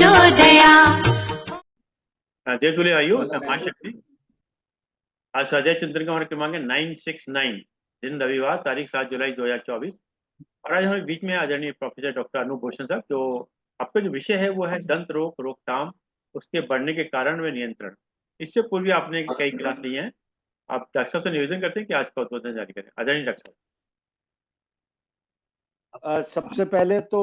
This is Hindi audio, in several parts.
प्रचोदया। जय तुले आयु माँ शक्ति। आज स्वाध्याय चिंतन का हमारा क्रमांक है 969, दिन रविवार, तारीख 7 जुलाई 2024। और आज हमारे बीच में आदरणीय प्रोफेसर डॉक्टर अनूप भूषण साहब, जो आपका जो विषय है वो है दंत रोग रोकथाम, उसके बढ़ने के कारण व नियंत्रण। इससे पूर्व आपने कई क्लास ली हैं। आप डॉक्टर साहब से निवेदन करते हैं कि आज का उद्बोधन जारी करें। आदरणीय डॉक्टर सबसे पहले तो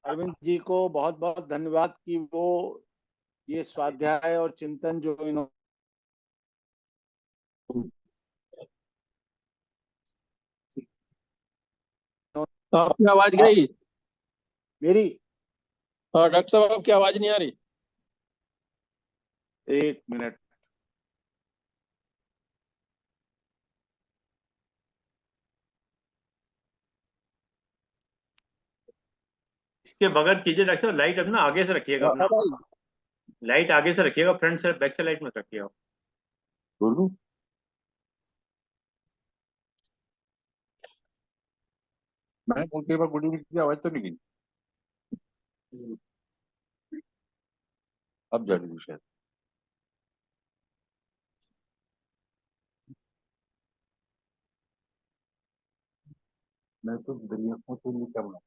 अरविंद जी को बहुत बहुत धन्यवाद कि वो ये स्वाध्याय और चिंतन जो इन्होंने आपकी आवाज गई। मेरी डॉक्टर साहब आपकी आवाज नहीं आ रही। एक मिनट। इसके बगैर कीजिए डॉक्टर साहब, लाइट अपना आगे से रखिएगा, अपना लाइट आगे से रखिएगा, फ्रंट से बैक से लाइट मत रखिएगा। बोलूं? मैं बोलते बार गुड इवनिंग की आवाज तो नहीं गई। अब जा रही है शायद। मैं तो दरिया को तो नहीं करना।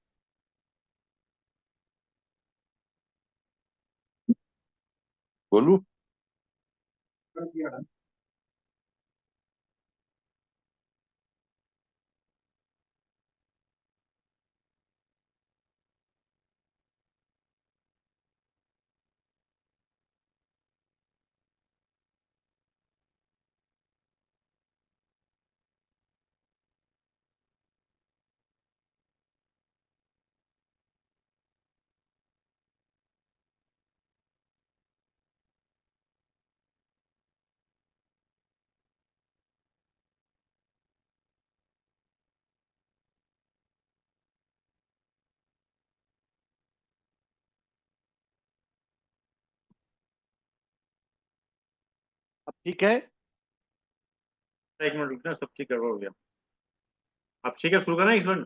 बोलू? अब ठीक है? एक मिनट रुकना, सब ठीक गड़बड़ हो गया। आप ठीक है, शुरू करना इस बार।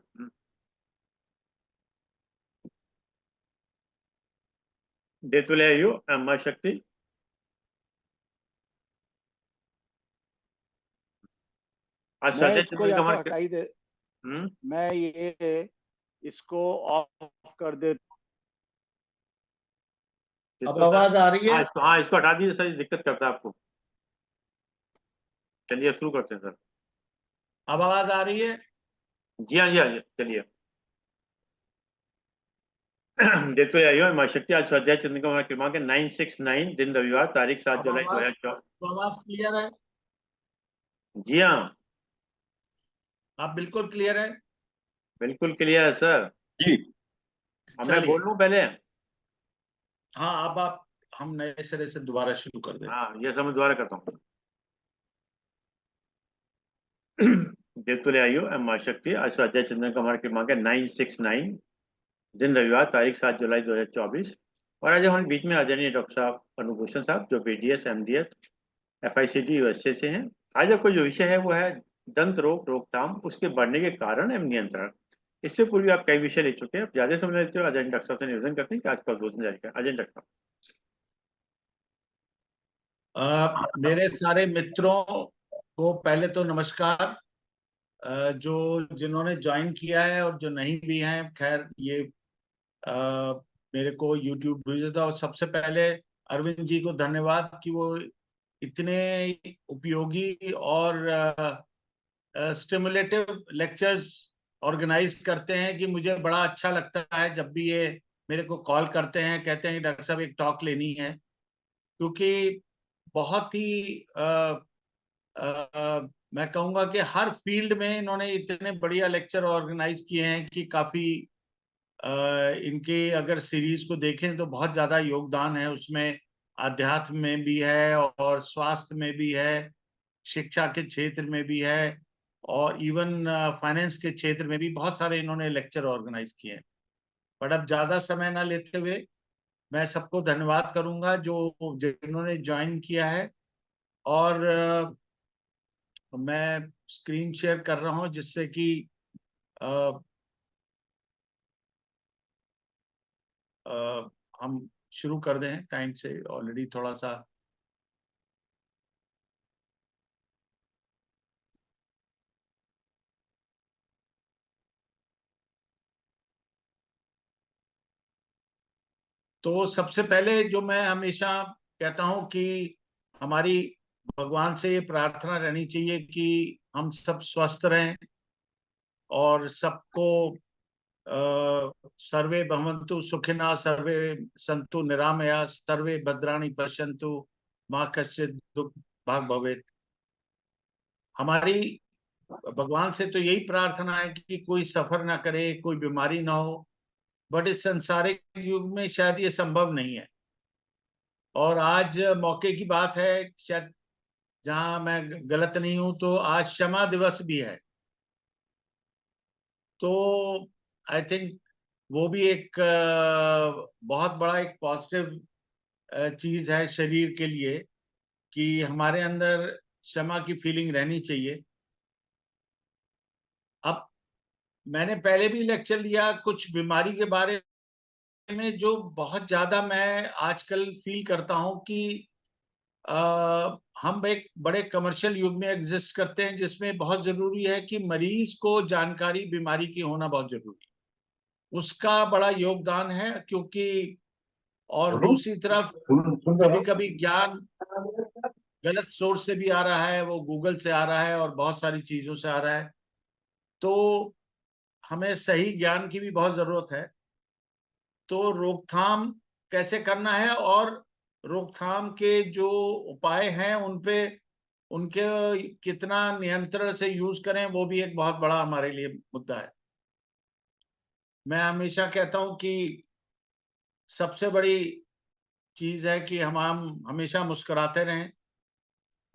जय तुले आयु माँ शक्ति। आज मैं स्वाध्याय इसको चिंतन या का तो हमारा हटाई दे, मैं ये इसको ऑफ कर दे। अब आवाज आ रही है? हाँ, इसको हटा दीजिए सर, दिक्कत करता है आपको। चलिए शुरू करते हैं सर। अब आवाज आ रही है? जी हाँ, जी हाँ, चलिए। देखते आइए माँ शक्ति। आज स्वाध्याय चिंतन का हमारा क्रमांक है 969, दिन रविवार, तारीख 7 जुलाई 2024। तो आवाज क्लियर है? जी हाँ, आप बिल्कुल क्लियर है? बिल्कुल क्लियर है सर। जी। अब मैं बोल लूँ पहले? हाँ, अब आप हम नए सिरे से दोबारा शुरू कर दें। हाँ, ये समय दोबारा करता हूँ। देवतुल्य आयु माँ शक्ति। आज स्वाध्याय चिंतन का हमारा क्रमांक है 969, दिन रविवार, तारीख 7 जुलाई 2024। और आज हमारे बीच में आदरणीय डॉक्टर साहब अनूप भूषण साहब, जो BDS MDS FICD USA से हैं। आज आपका जो विषय है वो है दंत रोग रोकथाम, उसके बढ़ने के कारण एवं नियंत्रण। इससे पूर्व आप कई विषय ले चुके हैं। अब ज्यादा समय लेते हो, आदरणीय डॉक्टर साहब से निवेदन करते हैं कि आज का उद्बोधन जारी करें। आदरणीय डॉक्टर मेरे सारे मित्रों को पहले तो नमस्कार। जो जिन्होंने ज्वाइन किया है और जो नहीं भी हैं, खैर ये मेरे को YouTube भेजा था। और सबसे पहले अरविंद जी को धन्यवाद कि वो इतने उपयोगी और स्टिमुलेटिव लेक्चर्स ऑर्गेनाइज करते हैं कि मुझे बड़ा अच्छा लगता है जब भी ये मेरे को कॉल करते हैं, कहते हैं कि डॉक्टर साहब एक टॉक लेनी है। क्योंकि बहुत ही मैं कहूँगा कि हर फील्ड में इन्होंने इतने बढ़िया लेक्चर ऑर्गेनाइज किए हैं कि काफी इनके अगर सीरीज को देखें तो बहुत ज्यादा योगदान है उसमें। अध्यात्म में भी है और स्वास्थ्य में भी है, शिक्षा के क्षेत्र में भी है, और इवन फाइनेंस के क्षेत्र में भी बहुत सारे इन्होंने लेक्चर ऑर्गेनाइज किए हैं। बट अब ज्यादा समय ना लेते हुए मैं सबको धन्यवाद करूंगा जो जिन्होंने ज्वाइन किया है। और मैं स्क्रीन शेयर कर रहा हूं, जिससे कि हम शुरू कर दें टाइम से, ऑलरेडी थोड़ा सा तो सबसे पहले जो मैं हमेशा कहता हूं कि हमारी भगवान से ये प्रार्थना रहनी चाहिए कि हम सब स्वस्थ रहें और सबको सर्वे भवन्तु सुखिनः, सर्वे सन्तु निरामया, सर्वे भद्राणि पश्यन्तु, माँ कश्चित् दुख भाग भवेत्। हमारी भगवान से तो यही प्रार्थना है कि कोई सफर ना करे, कोई बीमारी ना हो, बट इस संसारिक युग में शायद ये संभव नहीं है। और आज मौके की बात है, शायद जहां मैं गलत नहीं हूं तो आज क्षमा दिवस भी है। तो आई थिंक वो भी एक बहुत बड़ा एक पॉजिटिव चीज है शरीर के लिए कि हमारे अंदर क्षमा की फीलिंग रहनी चाहिए। अब मैंने पहले भी लेक्चर लिया कुछ बीमारी के बारे में, जो बहुत ज्यादा मैं आजकल फील करता हूं कि हम एक बड़े कमर्शियल युग में एग्जिस्ट करते हैं, जिसमें बहुत जरूरी है कि मरीज को जानकारी बीमारी की होना बहुत जरूरी है, उसका बड़ा योगदान है। क्योंकि और दूसरी तरफ सुन रहे कभी हो? कभी ज्ञान गलत सोर्स से भी आ रहा है, वो गूगल से आ रहा है और बहुत सारी चीजों से आ रहा है। तो हमें सही ज्ञान की भी बहुत जरूरत है। तो रोकथाम कैसे करना है और रोकथाम के जो उपाय हैं उन पे उनके कितना नियंत्रण से यूज करें, वो भी एक बहुत बड़ा हमारे लिए मुद्दा है। मैं हमेशा कहता हूं कि सबसे बड़ी चीज है कि हम हमेशा मुस्कुराते रहें।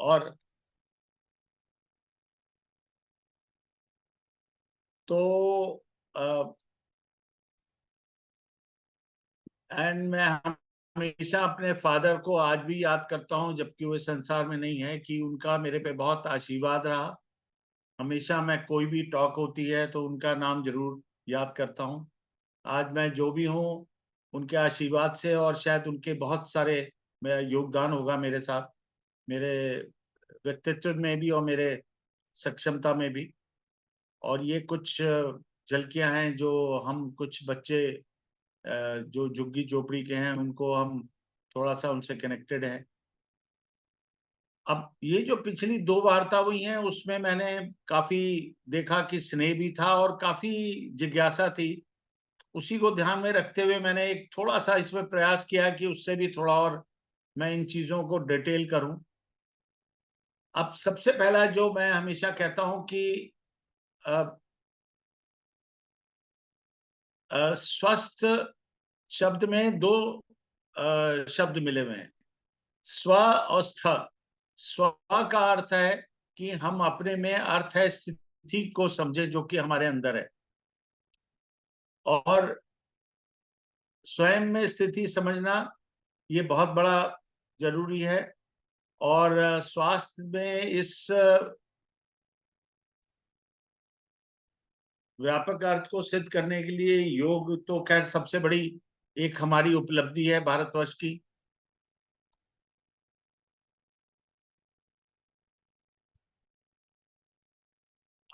और तो एंड मैं हमेशा अपने फादर को आज भी याद करता हूं, जबकि वो संसार में नहीं है, कि उनका मेरे पे बहुत आशीर्वाद रहा। हमेशा मैं कोई भी टॉक होती है तो उनका नाम जरूर याद करता हूं। आज मैं जो भी हूँ उनके आशीर्वाद से, और शायद उनके बहुत सारे योगदान होगा मेरे साथ, मेरे व्यक्तित्व में भी और मेरे सक्षमता में भी। और ये कुछ झलकियां हैं जो हम कुछ बच्चे जो झुग्गी झोपड़ी के हैं उनको हम थोड़ा सा उनसे कनेक्टेड हैं। अब ये जो पिछली दो वार्ता हुई हैं उसमें मैंने काफी देखा कि स्नेह भी था और काफी जिज्ञासा थी। उसी को ध्यान में रखते हुए मैंने एक थोड़ा सा इसमें प्रयास किया कि उससे भी थोड़ा और मैं इन चीजों को डिटेल करूं। अब सबसे पहला जो मैं हमेशा कहता हूं कि स्वस्थ शब्द में दो शब्द मिले हुए हैं, स्व और स्थ। स्व का अर्थ है कि हम अपने में अर्थ है स्थिति को समझे जो कि हमारे अंदर है, और स्वयं में स्थिति समझना ये बहुत बड़ा जरूरी है। और स्वास्थ्य में इस व्यापक अर्थ को सिद्ध करने के लिए योग तो खैर सबसे बड़ी एक हमारी उपलब्धि है भारतवर्ष की।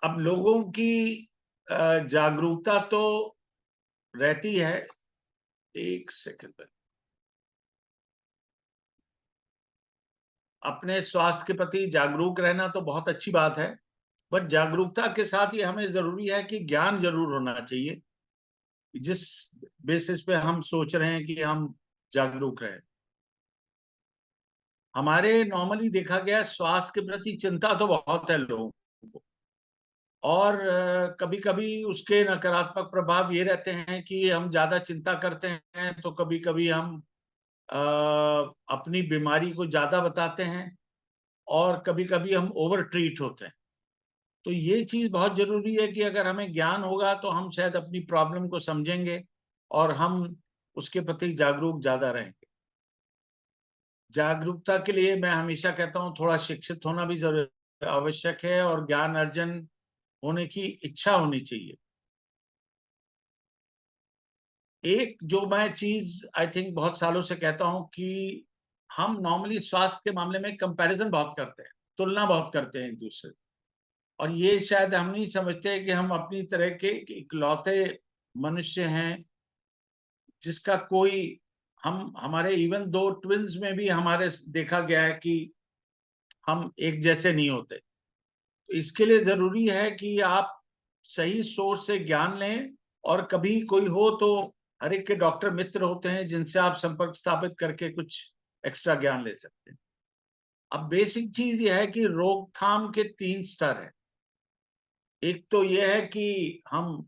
अब लोगों की जागरूकता तो रहती है। एक सेकंड। अपने स्वास्थ्य के प्रति जागरूक रहना तो बहुत अच्छी बात है, बट जागरूकता के साथ ये हमें जरूरी है कि ज्ञान जरूर होना चाहिए जिस बेसिस पे हम सोच रहे हैं कि हम जागरूक रहे। हमारे नॉर्मली देखा गया स्वास्थ्य के प्रति चिंता तो बहुत है लोगों को, और कभी कभी उसके नकारात्मक प्रभाव ये रहते हैं कि हम ज्यादा चिंता करते हैं तो कभी कभी हम अ, अपनी बीमारी को ज्यादा बताते हैं, और कभी कभी हम ओवर ट्रीट होते हैं। तो ये चीज बहुत जरूरी है कि अगर हमें ज्ञान होगा तो हम शायद अपनी प्रॉब्लम को समझेंगे और हम उसके प्रति जागरूक ज्यादा रहेंगे। जागरूकता के लिए मैं हमेशा कहता हूँ थोड़ा शिक्षित होना भी जरूर आवश्यक है, और ज्ञान अर्जन होने की इच्छा होनी चाहिए। एक जो मैं चीज आई थिंक बहुत सालों से कहता हूं कि हम नॉर्मली स्वास्थ्य के मामले में कंपैरिजन बहुत करते हैं, तुलना बहुत करते हैं एक दूसरे से। और ये शायद हम नहीं समझते कि हम अपनी तरह के इकलौते मनुष्य हैं जिसका कोई, हम हमारे इवन दो ट्विन्स में भी हमारे देखा गया है कि हम एक जैसे नहीं होते। तो इसके लिए जरूरी है कि आप सही सोर्स से ज्ञान लें, और कभी कोई हो तो हर एक के डॉक्टर मित्र होते हैं जिनसे आप संपर्क स्थापित करके कुछ एक्स्ट्रा ज्ञान ले सकते हैं। अब बेसिक चीज यह है कि रोकथाम के 3 स्तर है। एक तो यह है कि हम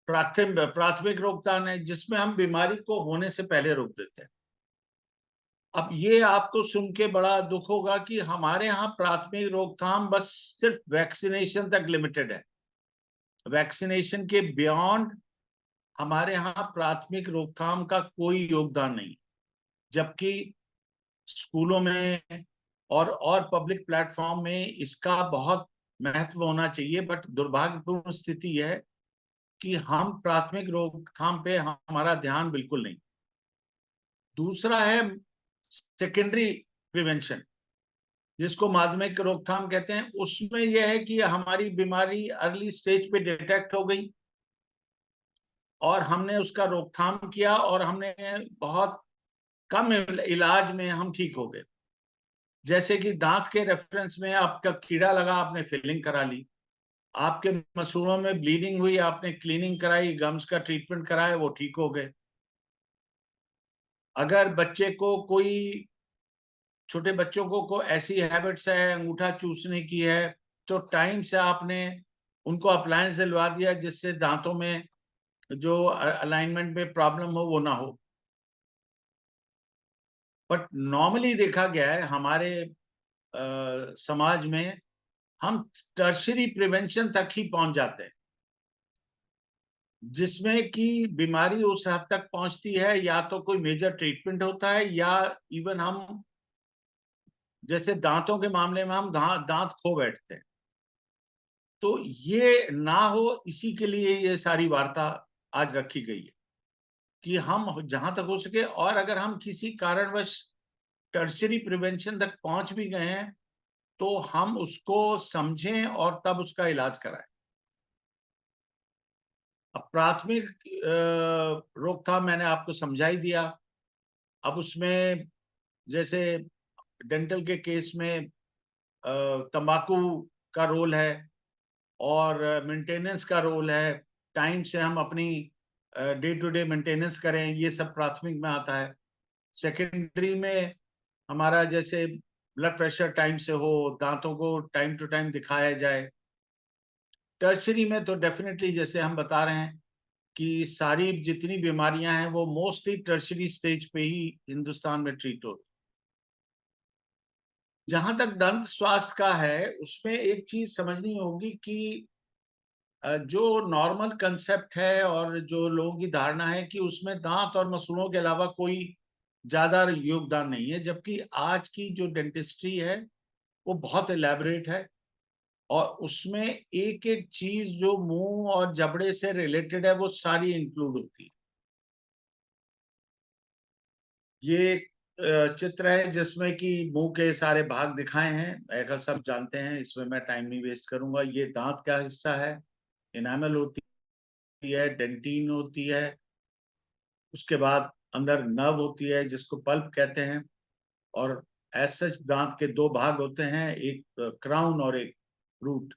प्राथमिक रोकथाम है जिसमें हम बीमारी को होने से पहले रोक देते हैं। अब ये आपको सुन के बड़ा दुख होगा कि हमारे यहाँ प्राथमिक रोकथाम बस सिर्फ वैक्सीनेशन तक लिमिटेड है। वैक्सीनेशन के बियॉन्ड हमारे यहाँ प्राथमिक रोकथाम का कोई योगदान नहीं, जबकि स्कूलों में और पब्लिक प्लेटफॉर्म में इसका बहुत महत्व होना चाहिए। बट दुर्भाग्यपूर्ण स्थिति है कि हम प्राथमिक रोकथाम पे हमारा ध्यान बिल्कुल नहीं। दूसरा है सेकेंडरी प्रिवेंशन, जिसको माध्यमिक रोकथाम कहते हैं। उसमें यह है कि हमारी बीमारी अर्ली स्टेज पे डिटेक्ट हो गई और हमने उसका रोकथाम किया, और हमने बहुत कम इलाज में हम ठीक हो गए। जैसे कि दांत के रेफरेंस में आपका कीड़ा लगा, आपने फिलिंग करा ली। आपके मसूड़ों में ब्लीडिंग हुई, आपने क्लीनिंग कराई, गम्स का ट्रीटमेंट कराया, वो ठीक हो गए। अगर बच्चे को कोई, छोटे बच्चों को ऐसी हैबिट्स है अंगूठा चूसने की है, तो टाइम से आपने उनको अप्लायंस दिलवा दिया जिससे दांतों में जो अलाइनमेंट में प्रॉब्लम हो वो ना हो। बट नॉर्मली देखा गया है हमारे समाज में, हम टर्शरी प्रिवेंशन तक ही पहुंच जाते हैं, जिसमें कि बीमारी उस हद तक पहुंचती है या तो कोई मेजर ट्रीटमेंट होता है, या इवन हम जैसे दांतों के मामले में हम दांत खो बैठते हैं। तो ये ना हो, इसी के लिए ये सारी वार्ता आज रखी गई है कि हम जहां तक हो सके, और अगर हम किसी कारणवश टर्शरी प्रिवेंशन तक पहुंच भी गए हैं तो हम उसको समझें और तब उसका इलाज कराएं। अब प्राथमिक रोकथाम मैंने आपको समझा ही दिया। अब उसमें जैसे डेंटल के केस में तंबाकू का रोल है, और मेंटेनेंस का रोल है। टाइम से हम अपनी डे टू डे मेंटेनेंस करें, ये सब प्राथमिक में आता है। सेकेंडरी में हमारा जैसे ब्लड प्रेशर टाइम से हो, दांतों को टाइम टू टाइम दिखाया जाए। टर्शरी में तो डेफिनेटली जैसे हम बता रहे हैं कि सारी जितनी बीमारियां हैं वो मोस्टली टर्शरी स्टेज पे ही हिंदुस्तान में ट्रीट होती। जहां तक दंत स्वास्थ्य का है, उसमें एक चीज समझनी होगी कि जो नॉर्मल कंसेप्ट है और जो लोगों की धारणा है कि उसमें दांत और मसूड़ों के अलावा कोई ज्यादा योगदान नहीं है, जबकि आज की जो डेंटिस्ट्री है वो बहुत एलैबोरेट है, और उसमें एक एक चीज जो मुंह और जबड़े से रिलेटेड है वो सारी इंक्लूड होती है। ये एक चित्र है जिसमें कि मुंह के सारे भाग दिखाए हैं, ऐसा सब जानते हैं, इसमें मैं टाइम नहीं वेस्ट करूंगा। ये दांत का हिस्सा है, इनामल होती है, डेंटिन होती है, उसके बाद अंदर नर्व होती है जिसको पल्प कहते हैं, और एज सच दांत के दो भाग होते हैं, एक क्राउन और एक रूट।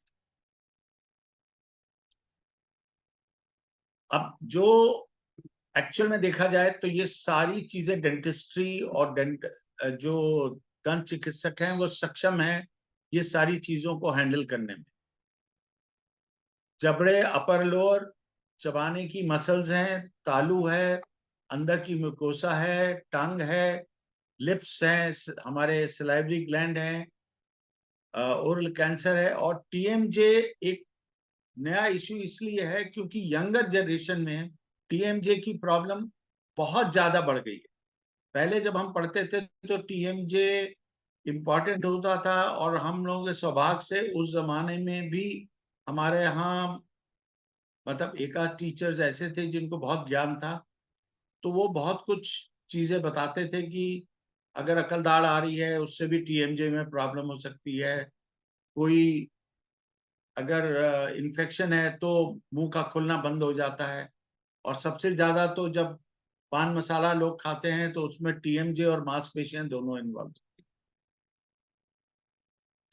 अब जो एक्चुअल में देखा जाए तो ये सारी चीजें डेंटिस्ट्री और जो दंत चिकित्सक हैं वो सक्षम हैं ये सारी चीजों को हैंडल करने में। जबड़े, अपर लोअर, चबाने की मसल्स हैं, तालू है, अंदर की म्यूकोसा है, टंग है, लिप्स हैं, हमारे सलाइवरी ग्लैंड हैं, ओरल कैंसर है। और टीएमजे एक नया इश्यू इसलिए है क्योंकि यंगर जनरेशन में टीएमजे की प्रॉब्लम बहुत ज्यादा बढ़ गई है। पहले जब हम पढ़ते थे तो टीएमजे इम्पॉर्टेंट होता था, और हम लोगों के सौभाग्य से उस जमाने में भी हमारे यहाँ मतलब एक आध टीचर्स ऐसे थे जिनको बहुत ज्ञान था, तो वो बहुत कुछ चीजें बताते थे कि अगर अकल दाढ़ आ रही है उससे भी टीएमजे में प्रॉब्लम हो सकती है, कोई अगर इन्फेक्शन है तो मुंह का खुलना बंद हो जाता है, और सबसे ज्यादा तो जब पान मसाला लोग खाते हैं तो उसमें टीएमजे और मांसपेशियां दोनों इन्वॉल्व।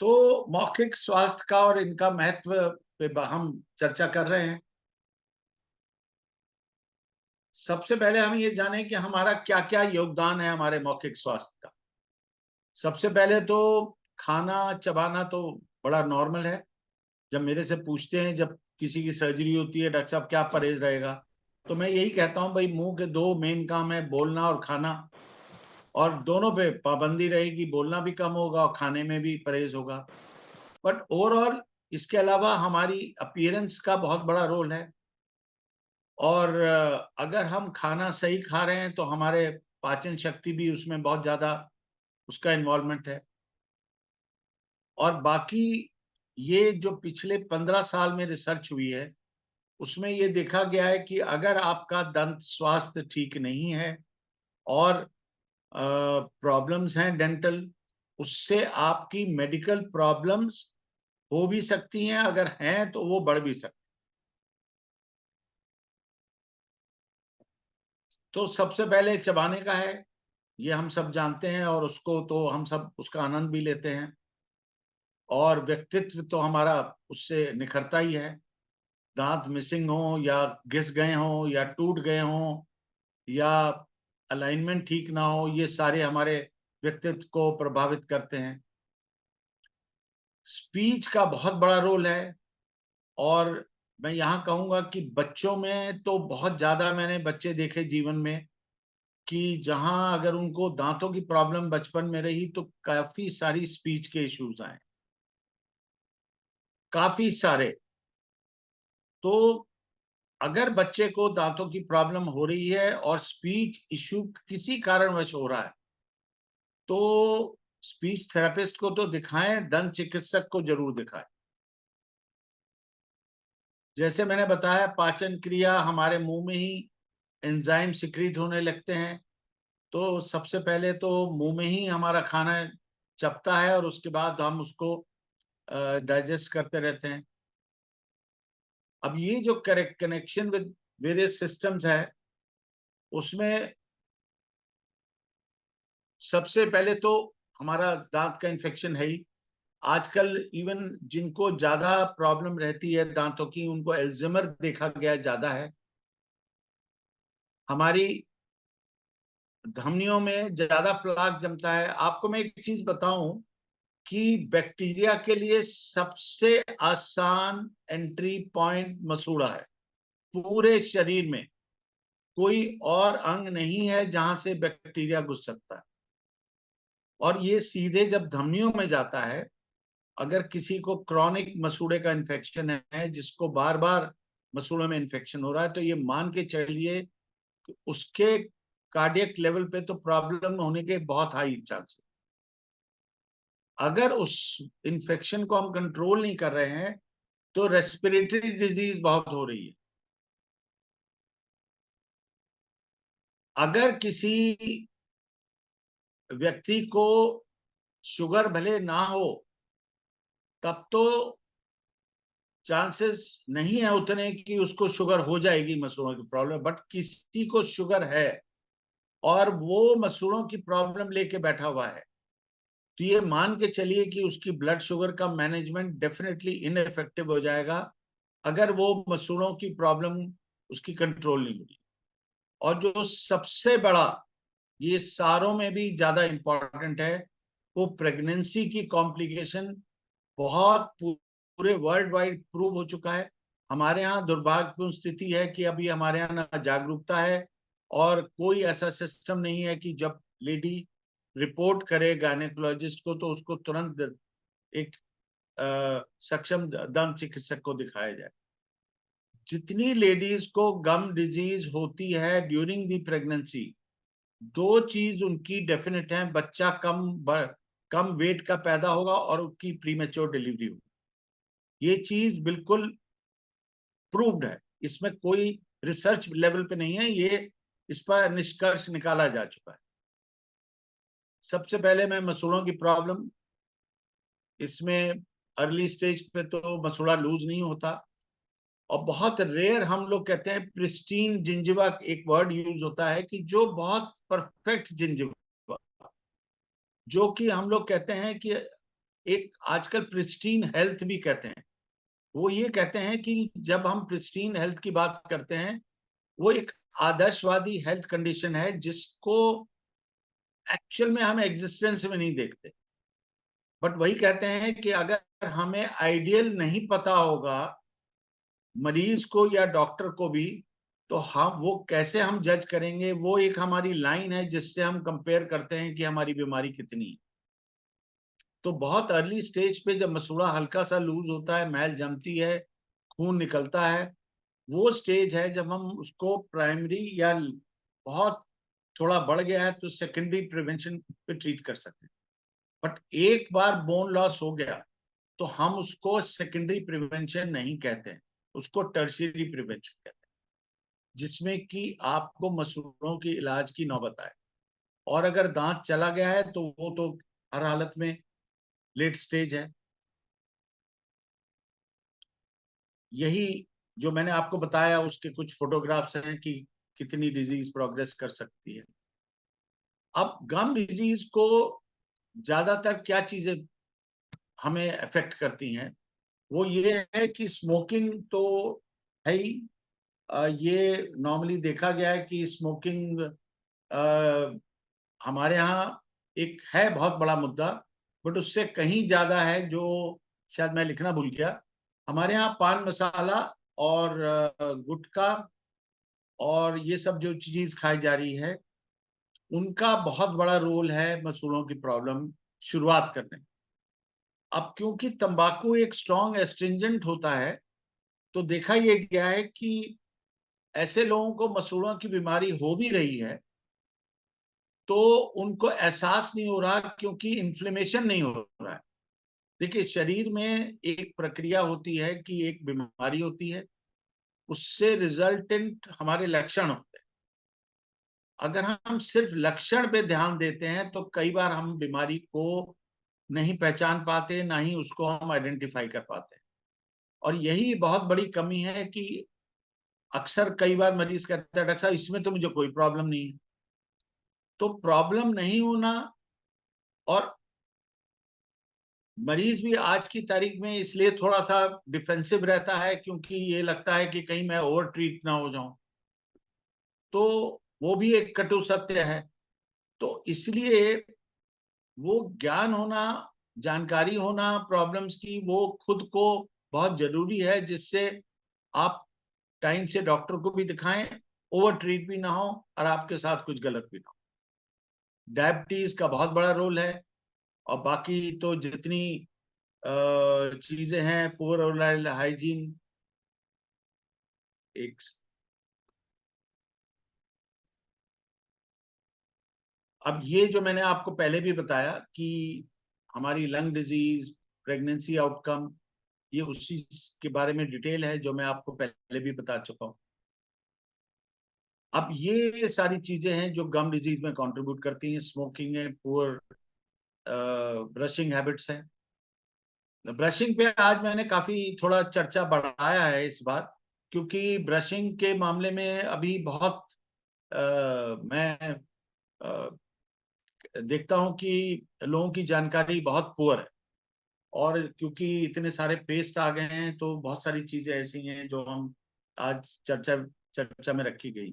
तो मौखिक स्वास्थ्य का और इनका महत्व पे हम चर्चा कर रहे हैं। सबसे पहले हम ये जाने कि हमारा क्या क्या योगदान है हमारे मौखिक स्वास्थ्य का। सबसे पहले तो खाना चबाना तो बड़ा नॉर्मल है। जब मेरे से पूछते हैं, जब किसी की सर्जरी होती है, डॉक्टर साहब क्या परहेज रहेगा, तो मैं यही कहता हूँ भाई मुंह के दो मेन काम है, बोलना और खाना, और दोनों पे पाबंदी रहेगी, बोलना भी कम होगा और खाने में भी परहेज होगा। बट ओवरऑल इसके अलावा हमारी अपीयरेंस का बहुत बड़ा रोल है, और अगर हम खाना सही खा रहे हैं तो हमारे पाचन शक्ति भी उसमें बहुत ज्यादा उसका इन्वॉल्वमेंट है। और बाकी ये जो पिछले 15 साल में रिसर्च हुई है उसमें ये देखा गया है कि अगर आपका दंत स्वास्थ्य ठीक नहीं है और प्रॉब्लम्स हैं डेंटल, उससे आपकी मेडिकल प्रॉब्लम्स हो भी सकती हैं, अगर हैं तो वो बढ़ भी सकती। तो सबसे पहले चबाने का है, ये हम सब जानते हैं, और उसको तो हम सब उसका आनंद भी लेते हैं, और व्यक्तित्व तो हमारा उससे निखरता ही है। दांत मिसिंग हो या घिस गए हो या टूट गए हो या अलाइनमेंट ठीक ना हो, ये सारे हमारे व्यक्तित्व को प्रभावित करते हैं। स्पीच का बहुत बड़ा रोल है, और मैं यहाँ कहूंगा कि बच्चों में तो बहुत ज्यादा मैंने बच्चे देखे जीवन में कि जहां अगर उनको दांतों की प्रॉब्लम बचपन में रही तो काफी सारी स्पीच के इश्यूज आए, काफी सारे। तो अगर बच्चे को दांतों की प्रॉब्लम हो रही है और स्पीच इश्यू किसी कारणवश हो रहा है, तो स्पीच थेरेपिस्ट को तो दिखाएं, दंत चिकित्सक को जरूर दिखाएं। जैसे मैंने बताया, पाचन क्रिया, हमारे मुंह में ही एंजाइम सिक्रीट होने लगते हैं, तो सबसे पहले तो मुंह में ही हमारा खाना चपता है और उसके बाद हम उसको डाइजेस्ट करते रहते हैं। अब ये जो correct connection with various systems है, उसमें सबसे पहले तो हमारा दांत का इन्फेक्शन है ही। आजकल इवन जिनको ज्यादा प्रॉब्लम रहती है दांतों की, उनको एल्जाइमर देखा गया ज्यादा है। हमारी धमनियों में ज्यादा प्लाक जमता है। आपको मैं एक चीज बताऊं कि बैक्टीरिया के लिए सबसे आसान एंट्री पॉइंट मसूड़ा है। पूरे शरीर में कोई और अंग नहीं है जहां से बैक्टीरिया घुस सकता है, और ये सीधे जब धमनियों में जाता है। अगर किसी को क्रॉनिक मसूड़े का इन्फेक्शन है, जिसको बार बार मसूड़ों में इन्फेक्शन हो रहा है, तो ये मान के चलिए कि उसके कार्डियक लेवल पे तो प्रॉब्लम होने के बहुत हाई चांस है। अगर उस इन्फेक्शन को हम कंट्रोल नहीं कर रहे हैं तो रेस्पिरेटरी डिजीज बहुत हो रही है। अगर किसी व्यक्ति को शुगर भले ना हो, तब तो चांसेस नहीं है उतने कि उसको शुगर हो जाएगी मसूड़ों की प्रॉब्लम। बट किसी को शुगर है और वो मसूड़ों की प्रॉब्लम लेके बैठा हुआ है, तो ये मान के चलिए कि उसकी ब्लड शुगर का मैनेजमेंट डेफिनेटली इनइफेक्टिव हो जाएगा अगर वो मसूड़ों की प्रॉब्लम उसकी कंट्रोल नहीं होगी। और जो सबसे बड़ा, ये सारों में भी ज्यादा इंपॉर्टेंट है, वो प्रेगनेंसी की कॉम्प्लिकेशन। बहुत पूरे वर्ल्ड वाइड प्रूव हो चुका है। हमारे यहाँ दुर्भाग्यपूर्ण स्थिति है कि अभी हमारे यहाँ ना जागरूकता है और कोई ऐसा सिस्टम नहीं है कि जब लेडी रिपोर्ट करे गायनेकोलॉजिस्ट को तो उसको तुरंत एक सक्षम दंत चिकित्सक को दिखाया जाए। जितनी लेडीज को गम डिजीज होती है ड्यूरिंग दी प्रेगनेंसी, दो चीज उनकी डेफिनेट है: बच्चा कम वेट का पैदा होगा और उनकी प्रीमेच्योर डिलीवरी होगी। ये चीज बिल्कुल प्रूव्ड है। इसमें कोई रिसर्च लेवल पे नहीं है, ये इस पर निष्कर्ष निकाला जा चुका है। सबसे पहले मैं मसूड़ों की प्रॉब्लम, इसमें अर्ली स्टेज पे तो मसूड़ा लूज नहीं होता, और बहुत रेयर हम लोग कहते हैं प्रिस्टीन जिंजिवा, एक वर्ड यूज होता है कि जो बहुत परफेक्ट जिंजिवा, जो कि हम लोग कहते हैं कि एक आजकल प्रिस्टीन हेल्थ भी कहते हैं। वो ये कहते हैं कि जब हम प्रिस्टीन हेल्थ की बात करते हैं, वो एक आदर्शवादी हेल्थ कंडीशन है जिसको एक्चुअल में हम एग्जिस्टेंस में नहीं देखते। बट वही कहते हैं कि अगर हमें आइडियल नहीं पता होगा मरीज को या डॉक्टर को भी, तो हम वो कैसे हम जज करेंगे? वो एक हमारी लाइन है जिससे हम कंपेयर करते हैं कि हमारी बीमारी कितनी है। तो बहुत अर्ली स्टेज पे जब मसूड़ा हल्का सा लूज होता है, मैल जमती है, खून निकलता है, वो स्टेज है जब हम उसको प्राइमरी या बहुत थोड़ा बढ़ गया है तो सेकेंडरी प्रिवेंशन पे ट्रीट कर सकते हैं। बट एक बार बोन लॉस हो गया तो हम उसको सेकेंडरी प्रिवेंशन नहीं कहते हैं, उसको टर्शियरी प्रिवेंशन कहते हैं, जिसमें कि आपको मसूड़ों के इलाज की नौबत आए। और अगर दांत चला गया है तो वो तो हर हालत में लेट स्टेज है। यही जो मैंने आपको बताया उसके कुछ फोटोग्राफ्स हैं कि कितनी डिजीज प्रोग्रेस कर सकती है। अब गम डिजीज को ज्यादातर क्या चीजें हमें अफेक्ट करती हैं, वो ये है कि स्मोकिंग तो है ही। ये नॉर्मली देखा गया है कि स्मोकिंग हमारे यहाँ एक है बहुत बड़ा मुद्दा, बट उससे कहीं ज्यादा है जो शायद मैं लिखना भूल गया। हमारे यहाँ पान मसाला और गुटखा और ये सब जो चीज खाई जा रही है, उनका बहुत बड़ा रोल है मसूड़ों की प्रॉब्लम शुरुआत करने में। अब क्योंकि तंबाकू एक स्ट्रॉन्ग एस्ट्रिंजेंट होता है, तो देखा ये गया है कि ऐसे लोगों को मसूड़ों की बीमारी हो भी रही है तो उनको एहसास नहीं हो रहा, क्योंकि इन्फ्लेमेशन नहीं हो रहा है। देखिए, शरीर में एक प्रक्रिया होती है कि एक बीमारी होती है, उससे रिजल्टेंट हमारे लक्षण होते हैं। अगर हम सिर्फ लक्षण पे ध्यान देते हैं तो कई बार हम बीमारी को नहीं पहचान पाते, ना ही उसको हम आइडेंटिफाई कर पाते। और यही बहुत बड़ी कमी है कि अक्सर कई बार मरीज कहता है डॉक्टर साहब इसमें तो मुझे कोई प्रॉब्लम नहीं है। तो प्रॉब्लम नहीं होना, और मरीज भी आज की तारीख में इसलिए थोड़ा सा डिफेंसिव रहता है क्योंकि ये लगता है कि कहीं मैं ओवर ट्रीट ना हो जाऊं, तो वो भी एक कटु सत्य है। तो इसलिए वो ज्ञान होना, जानकारी होना प्रॉब्लम्स की, वो खुद को बहुत जरूरी है, जिससे आप टाइम से डॉक्टर को भी दिखाएं, ओवर ट्रीट भी ना हो और आपके साथ कुछ गलत भी ना हो। डायबिटीज का बहुत बड़ा रोल है, और बाकी तो जितनी चीजें हैं, पुअर ओरल हाइजीन, एक अब ये जो मैंने आपको पहले भी बताया कि हमारी लंग डिजीज, प्रेगनेंसी आउटकम, ये उसी के बारे में डिटेल है जो मैं आपको पहले भी बता चुका हूं। अब ये सारी चीजें हैं जो गम डिजीज में कंट्रीब्यूट करती हैं। स्मोकिंग है, पुअर ब्रशिंग हैबिट्स है। ब्रशिंग पे आज मैंने काफी थोड़ा चर्चा बढ़ाया है इस बार, क्योंकि ब्रशिंग के मामले में अभी बहुत मैं देखता हूं कि लोगों की जानकारी बहुत पुअर है। और क्योंकि इतने सारे पेस्ट आ गए हैं तो बहुत सारी चीजें ऐसी हैं जो हम आज चर्चा में रखी गई।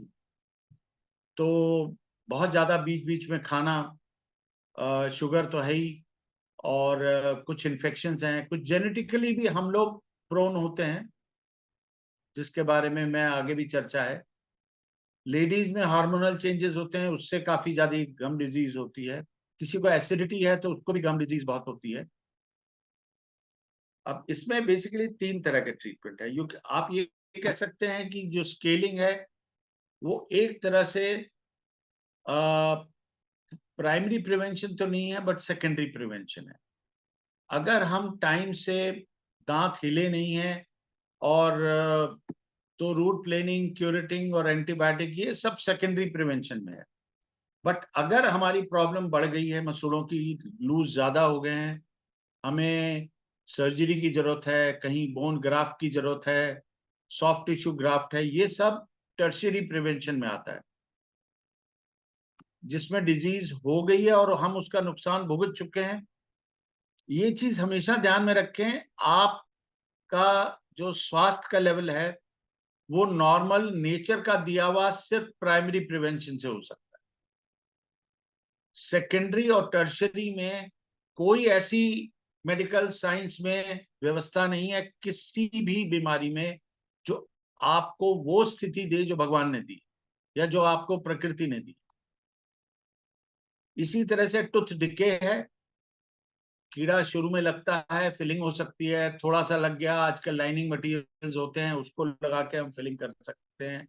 तो बहुत ज्यादा बीच बीच में खाना, शुगर तो है ही, और कुछ इन्फेक्शंस हैं, कुछ जेनेटिकली भी हम लोग प्रोन होते हैं, जिसके बारे में मैं आगे भी चर्चा है। लेडीज में हार्मोनल चेंजेस होते हैं, उससे काफी ज्यादा गम डिजीज होती है। किसी को एसिडिटी है तो उसको भी गम डिजीज बहुत होती है। अब इसमें बेसिकली 3 तरह के ट्रीटमेंट है। आप ये कह सकते हैं कि जो स्केलिंग है वो एक तरह से प्राइमरी प्रिवेंशन तो नहीं है, बट सेकेंडरी प्रिवेंशन है। अगर हम टाइम से दांत हिले नहीं है और तो रूट प्लेनिंग, क्यूरेटिंग और एंटीबायोटिक ये सब सेकेंडरी प्रिवेंशन में है। बट अगर हमारी प्रॉब्लम बढ़ गई है, मसूड़ों की लूज ज्यादा हो गए हैं, हमें सर्जरी की जरूरत है, कहीं बोन ग्राफ्ट की जरूरत है, सॉफ्ट टिश्यू ग्राफ्ट है, ये सब टर्शियरी प्रिवेंशन में आता है, जिसमें डिजीज हो गई है और हम उसका नुकसान भुगत चुके हैं। ये चीज हमेशा ध्यान में रखें, आपका जो स्वास्थ्य का लेवल है वो नॉर्मल नेचर का दिया हुआ सिर्फ प्राइमरी प्रिवेंशन से हो सकता है। सेकेंडरी और टर्शियरी में कोई ऐसी मेडिकल साइंस में व्यवस्था नहीं है किसी भी बीमारी में जो आपको वो स्थिति दे जो भगवान ने दी या जो आपको प्रकृति ने दी। इसी तरह से टूथ डिके है, कीड़ा शुरू में लगता है, फिलिंग हो सकती है, थोड़ा सा लग गया, आजकल लाइनिंग मटेरियल्स होते हैं उसको लगा के हम फिलिंग कर सकते हैं।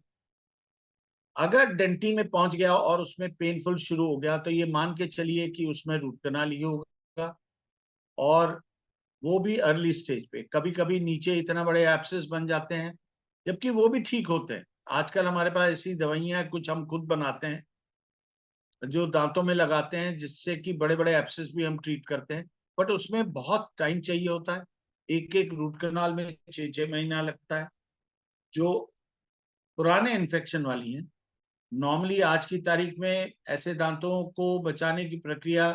अगर डेंटिन में पहुंच गया और उसमें पेनफुल शुरू हो गया तो ये मान के चलिए कि उसमें रूट कनाल ही होगा, और वो भी अर्ली स्टेज पे। कभी कभी नीचे इतना बड़े एब्सेस बन जाते हैं, जबकि वो भी ठीक होते हैं। आजकल हमारे पास ऐसी दवाइयां कुछ हम खुद बनाते हैं जो दांतों में लगाते हैं, जिससे कि बड़े बड़े एब्सेस भी हम ट्रीट करते हैं, बट उसमें बहुत टाइम चाहिए होता है। एक एक रूट कनाल में 6-6 महीना लगता है। जो पुराने इन्फेक्शन वाली हैं, नॉर्मली आज की तारीख में ऐसे दांतों को बचाने की प्रक्रिया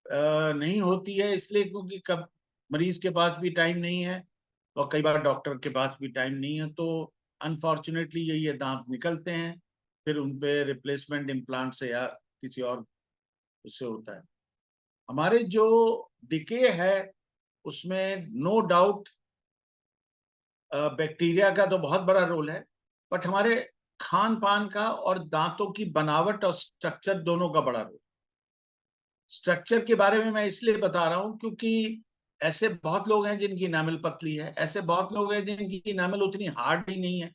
नहीं होती है, इसलिए क्योंकि कब मरीज के पास भी टाइम नहीं है और कई बार डॉक्टर के पास भी टाइम नहीं है, तो अनफॉर्चुनेटली ये दांत निकलते हैं, फिर उन पे रिप्लेसमेंट इम्प्लांट से या किसी और उससे होता है। हमारे जो डिके है उसमें नो डाउट बैक्टीरिया का तो बहुत बड़ा रोल है, बट हमारे खान पान का और दांतों की बनावट और स्ट्रक्चर दोनों का बड़ा रोल। स्ट्रक्चर के बारे में मैं इसलिए बता रहा हूं क्योंकि ऐसे बहुत लोग हैं जिनकी इनामिल पतली है, ऐसे बहुत लोग हैं जिनकी इनामिल उतनी हार्ड ही नहीं है,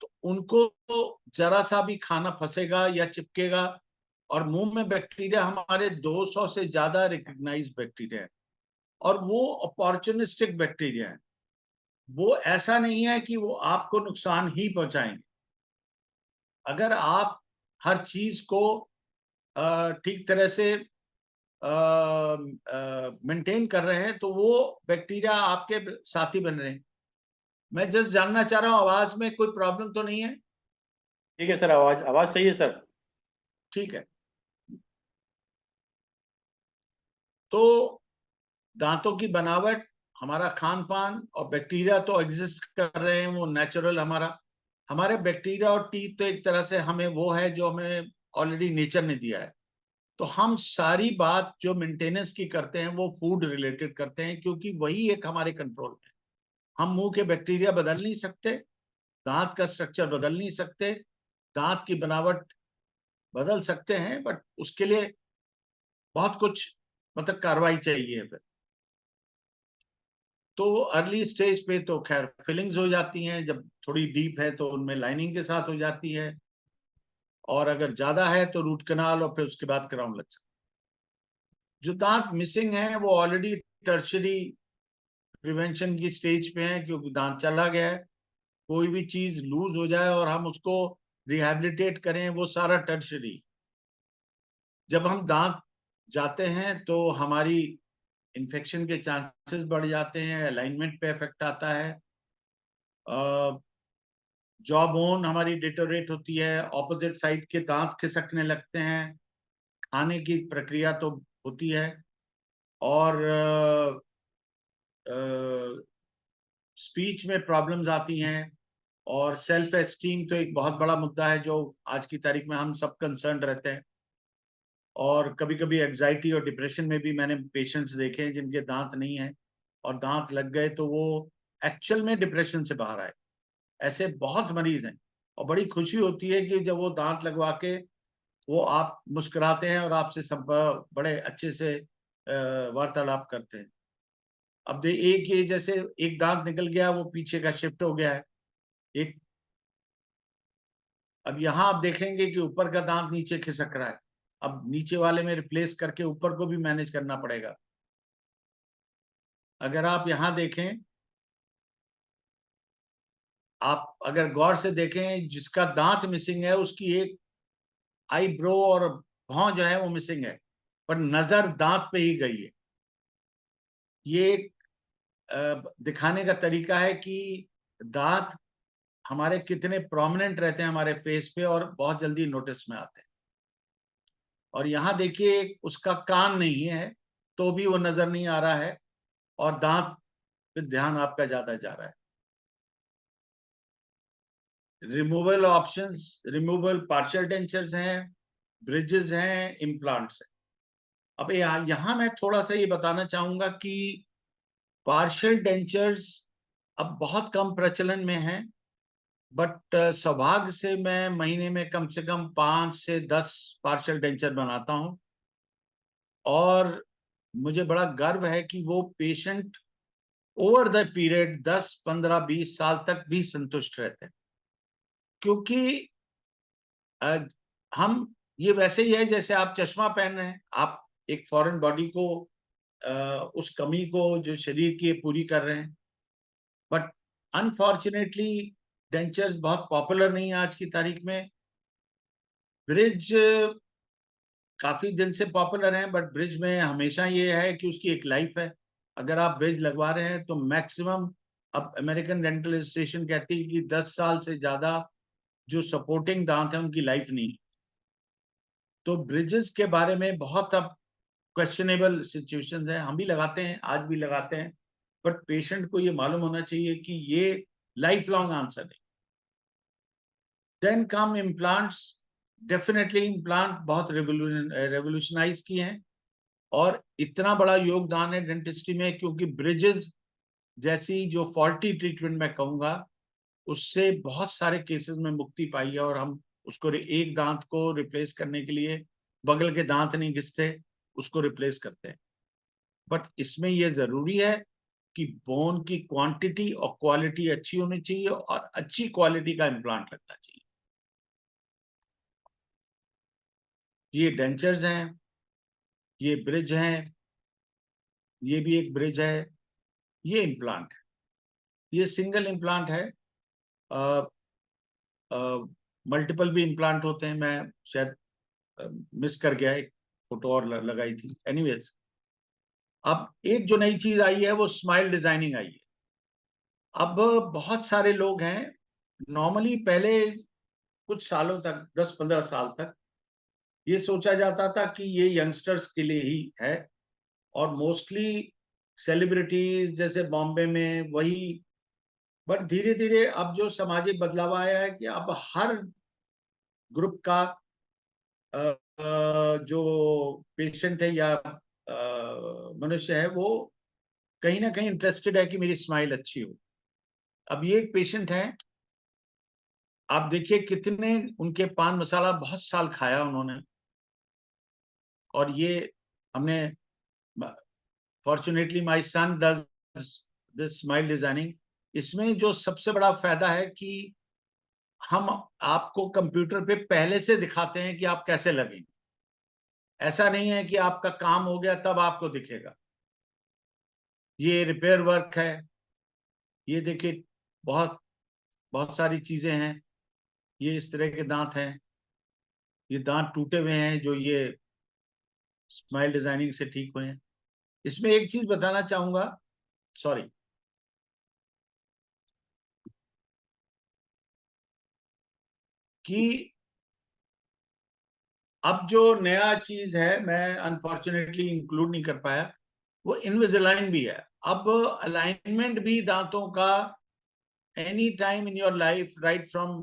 तो उनको तो जरा सा भी खाना फंसेगा या चिपकेगा, और मुंह में बैक्टीरिया हमारे 200 से ज्यादा रिकग्नाइज बैक्टीरिया है, और वो अपॉर्चुनिस्टिक बैक्टीरिया है। वो ऐसा नहीं है कि वो आपको नुकसान ही पहुंचाएंगे। अगर आप हर चीज को ठीक तरह से मेंटेन कर रहे हैं तो वो बैक्टीरिया आपके साथी बन रहे हैं। मैं जस्ट जानना चाह रहा हूँ आवाज में कोई प्रॉब्लम तो नहीं है? ठीक है सर, आवाज आवाज सही है सर। ठीक है। तो दांतों की बनावट, हमारा खान पान और बैक्टीरिया तो एग्जिस्ट कर रहे हैं, वो नेचुरल हमारे बैक्टीरिया और टीथ तो एक तरह से हमें वो है जो हमें ऑलरेडी नेचर ने दिया है। तो हम सारी बात जो मेंटेनेंस की करते हैं वो फूड रिलेटेड करते हैं, क्योंकि वही एक हमारे कंट्रोल में। हम मुंह के बैक्टीरिया बदल नहीं सकते, दांत का स्ट्रक्चर बदल नहीं सकते, दांत की बनावट बदल सकते हैं, बट उसके लिए बहुत कुछ मतलब कार्रवाई चाहिए फिर। तो अर्ली स्टेज पे तो खैर फिलिंग्स हो जाती हैं, जब थोड़ी डीप है तो उनमें लाइनिंग के साथ हो जाती है, और अगर ज्यादा है तो रूट कनाल और फिर उसके बाद क्राउन लग सकता है। जो दांत मिसिंग है वो ऑलरेडी टर्शरी प्रिवेंशन की स्टेज पे है, क्योंकि दांत चला गया है। कोई भी चीज लूज हो जाए और हम उसको रिहैबिलिटेट करें, वो सारा टर्शरी। जब हम दांत जाते हैं तो हमारी इन्फेक्शन के चांसेस बढ़ जाते हैं, अलाइनमेंट पे इफेक्ट आता है, जॉ बोन हमारी डिटोरेट होती है, ऑपोजिट साइड के दांत खिसकने लगते हैं, खाने की प्रक्रिया तो होती है, और स्पीच में प्रॉब्लम्स आती हैं, और सेल्फ एस्टीम तो एक बहुत बड़ा मुद्दा है जो आज की तारीख में हम सब कंसर्न रहते हैं। और कभी कभी एग्जाइटी और डिप्रेशन में भी मैंने पेशेंट्स देखे हैं जिनके दांत नहीं है और दांत लग गए तो वो एक्चुअल में डिप्रेशन से बाहर आए। ऐसे बहुत मरीज हैं, और बड़ी खुशी होती है कि जब वो दांत लगवा के वो आप मुस्कुराते हैं और आपसे सब बड़े अच्छे से वार्तालाप करते हैं। अब एक ये जैसे एक दांत निकल गया, वो पीछे का शिफ्ट हो गया है एक। अब यहाँ आप देखेंगे कि ऊपर का दांत नीचे खिसक रहा है, अब नीचे वाले में रिप्लेस करके ऊपर को भी मैनेज करना पड़ेगा। अगर आप यहाँ देखें आप अगर गौर से देखें, जिसका दांत मिसिंग है उसकी एक आईब्रो और भौं जो है वो मिसिंग है, पर नजर दांत पे ही गई है। ये एक दिखाने का तरीका है कि दांत हमारे कितने प्रोमिनेंट रहते हैं हमारे फेस पे और बहुत जल्दी नोटिस में आते हैं। और यहाँ देखिए उसका कान नहीं है तो भी वो नजर नहीं आ रहा है, और दांत पे ध्यान आपका ज्यादा जा रहा है। Removal options, removal partial dentures हैं, ब्रिजेस हैं, इम्प्लांट्स हैं। अब यहाँ मैं थोड़ा सा ये बताना चाहूंगा कि पार्शियल डेंचर्स अब बहुत कम प्रचलन में हैं, बट सौभाग्य से मैं महीने में कम से कम 5 से 10 पार्शियल डेंचर बनाता हूं, और मुझे बड़ा गर्व है कि वो पेशेंट ओवर द पीरियड 10, 15, 20 साल तक भी संतुष्ट रहते हैं। क्योंकि हम, ये वैसे ही है जैसे आप चश्मा पहन रहे हैं, आप एक फॉरेन बॉडी को उस कमी को जो शरीर की है पूरी कर रहे हैं। बट अनफॉर्चुनेटली डेंचर्स बहुत पॉपुलर नहीं है आज की तारीख में। ब्रिज काफी दिन से पॉपुलर है, बट ब्रिज में हमेशा ये है कि उसकी एक लाइफ है। अगर आप ब्रिज लगवा रहे हैं तो मैक्सिमम, अब अमेरिकन डेंटल एसोसिएशन कहती है कि 10 साल से ज्यादा जो सपोर्टिंग दांत है उनकी लाइफ नहीं। तो ब्रिजेस के बारे में बहुत अब क्वेश्चनेबल सिचुएशंस है, हम भी लगाते हैं, आज भी लगाते हैं, बट पेशेंट को ये मालूम होना चाहिए कि ये लाइफ लॉन्ग आंसर नहीं। Then come implants. Definitely implant बहुत रेवोल्यूशनाइज किए हैं, और इतना बड़ा योगदान है डेंटिस्ट्री में, क्योंकि ब्रिजेस जैसी जो फॉल्टी ट्रीटमेंट मैं कहूंगा, उससे बहुत सारे केसेस में मुक्ति पाई है। और हम उसको एक दांत को रिप्लेस करने के लिए बगल के दांत नहीं घिसते, उसको रिप्लेस करते हैं। बट इसमें यह जरूरी है कि बोन की क्वांटिटी और क्वालिटी अच्छी होनी चाहिए, और अच्छी क्वालिटी का इम्प्लांट लगना चाहिए। ये डेंचर्स हैं, ये ब्रिज हैं, ये भी एक ब्रिज है, ये इम्प्लांट है, ये सिंगल इम्प्लांट है। मल्टीपल भी इम्प्लांट होते हैं, मैं शायद मिस कर गया, एक फोटो और लगाई थी। एनीवेज, अब एक जो नई चीज आई है वो स्माइल डिजाइनिंग आई है। अब बहुत सारे लोग हैं, नॉर्मली पहले कुछ सालों तक, 10-15 साल तक ये सोचा जाता था कि ये यंगस्टर्स के लिए ही है, और मोस्टली सेलिब्रिटीज जैसे बॉम्बे में वही। बट धीरे धीरे अब जो सामाजिक बदलाव आया है कि अब हर ग्रुप का जो पेशेंट है या मनुष्य है, वो कहीं ना कहीं इंटरेस्टेड है कि मेरी स्माइल अच्छी हो। अब ये एक पेशेंट है, आप देखिए कितने उनके पान मसाला बहुत साल खाया उन्होंने, और ये हमने, fortunately my son does this smile designing. इसमें जो सबसे बड़ा फायदा है कि हम आपको कंप्यूटर पे पहले से दिखाते हैं कि आप कैसे लगेंगे। ऐसा नहीं है कि आपका काम हो गया तब आपको दिखेगा। ये रिपेयर वर्क है, ये देखिए बहुत बहुत सारी चीजें हैं। ये इस तरह के दांत हैं, ये दांत टूटे हुए हैं जो ये स्माइल डिजाइनिंग से ठीक हुए हैं। इसमें एक चीज बताना चाहूंगा, सॉरी, कि अब जो नया चीज है मैं अनफॉर्चुनेटली इंक्लूड नहीं कर पाया, वो इनविजिलाइन भी है। अब अलाइनमेंट भी दांतों का any time in your life, right from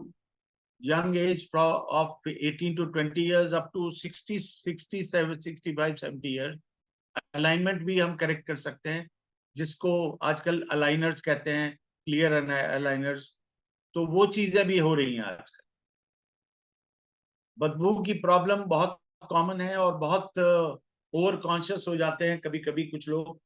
young age of 18 to 20 years up to 60, 67, 65, 70 years, alignment भी हम करेक्ट कर सकते हैं, जिसको आजकल अलाइनर्स कहते हैं, क्लियर अलाइनर्स। तो वो चीजें भी हो रही हैं आजकल। बदबू की प्रॉब्लम बहुत कॉमन है, और बहुत ओवर कॉन्शियस हो जाते हैं कभी कभी कुछ लोग।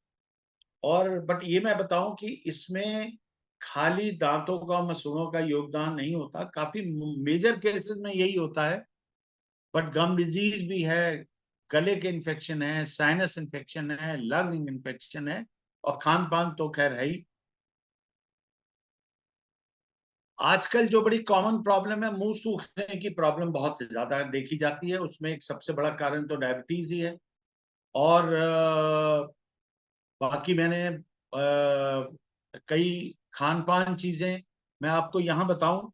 और बट ये मैं बताऊं कि इसमें खाली दांतों का, मसूड़ों का योगदान नहीं होता, काफी मेजर केसेस में यही होता है। बट गम डिजीज भी है, गले के इन्फेक्शन है, साइनस इन्फेक्शन है, लंग इन्फेक्शन है, और खान पान तो खैर है ही। आजकल जो बड़ी कॉमन प्रॉब्लम है, मुंह सूखने की प्रॉब्लम बहुत ज्यादा देखी जाती है। उसमें एक सबसे बड़ा कारण तो डायबिटीज ही है। और बाकी मैंने कई खान पान चीजें मैं आपको यहाँ बताऊं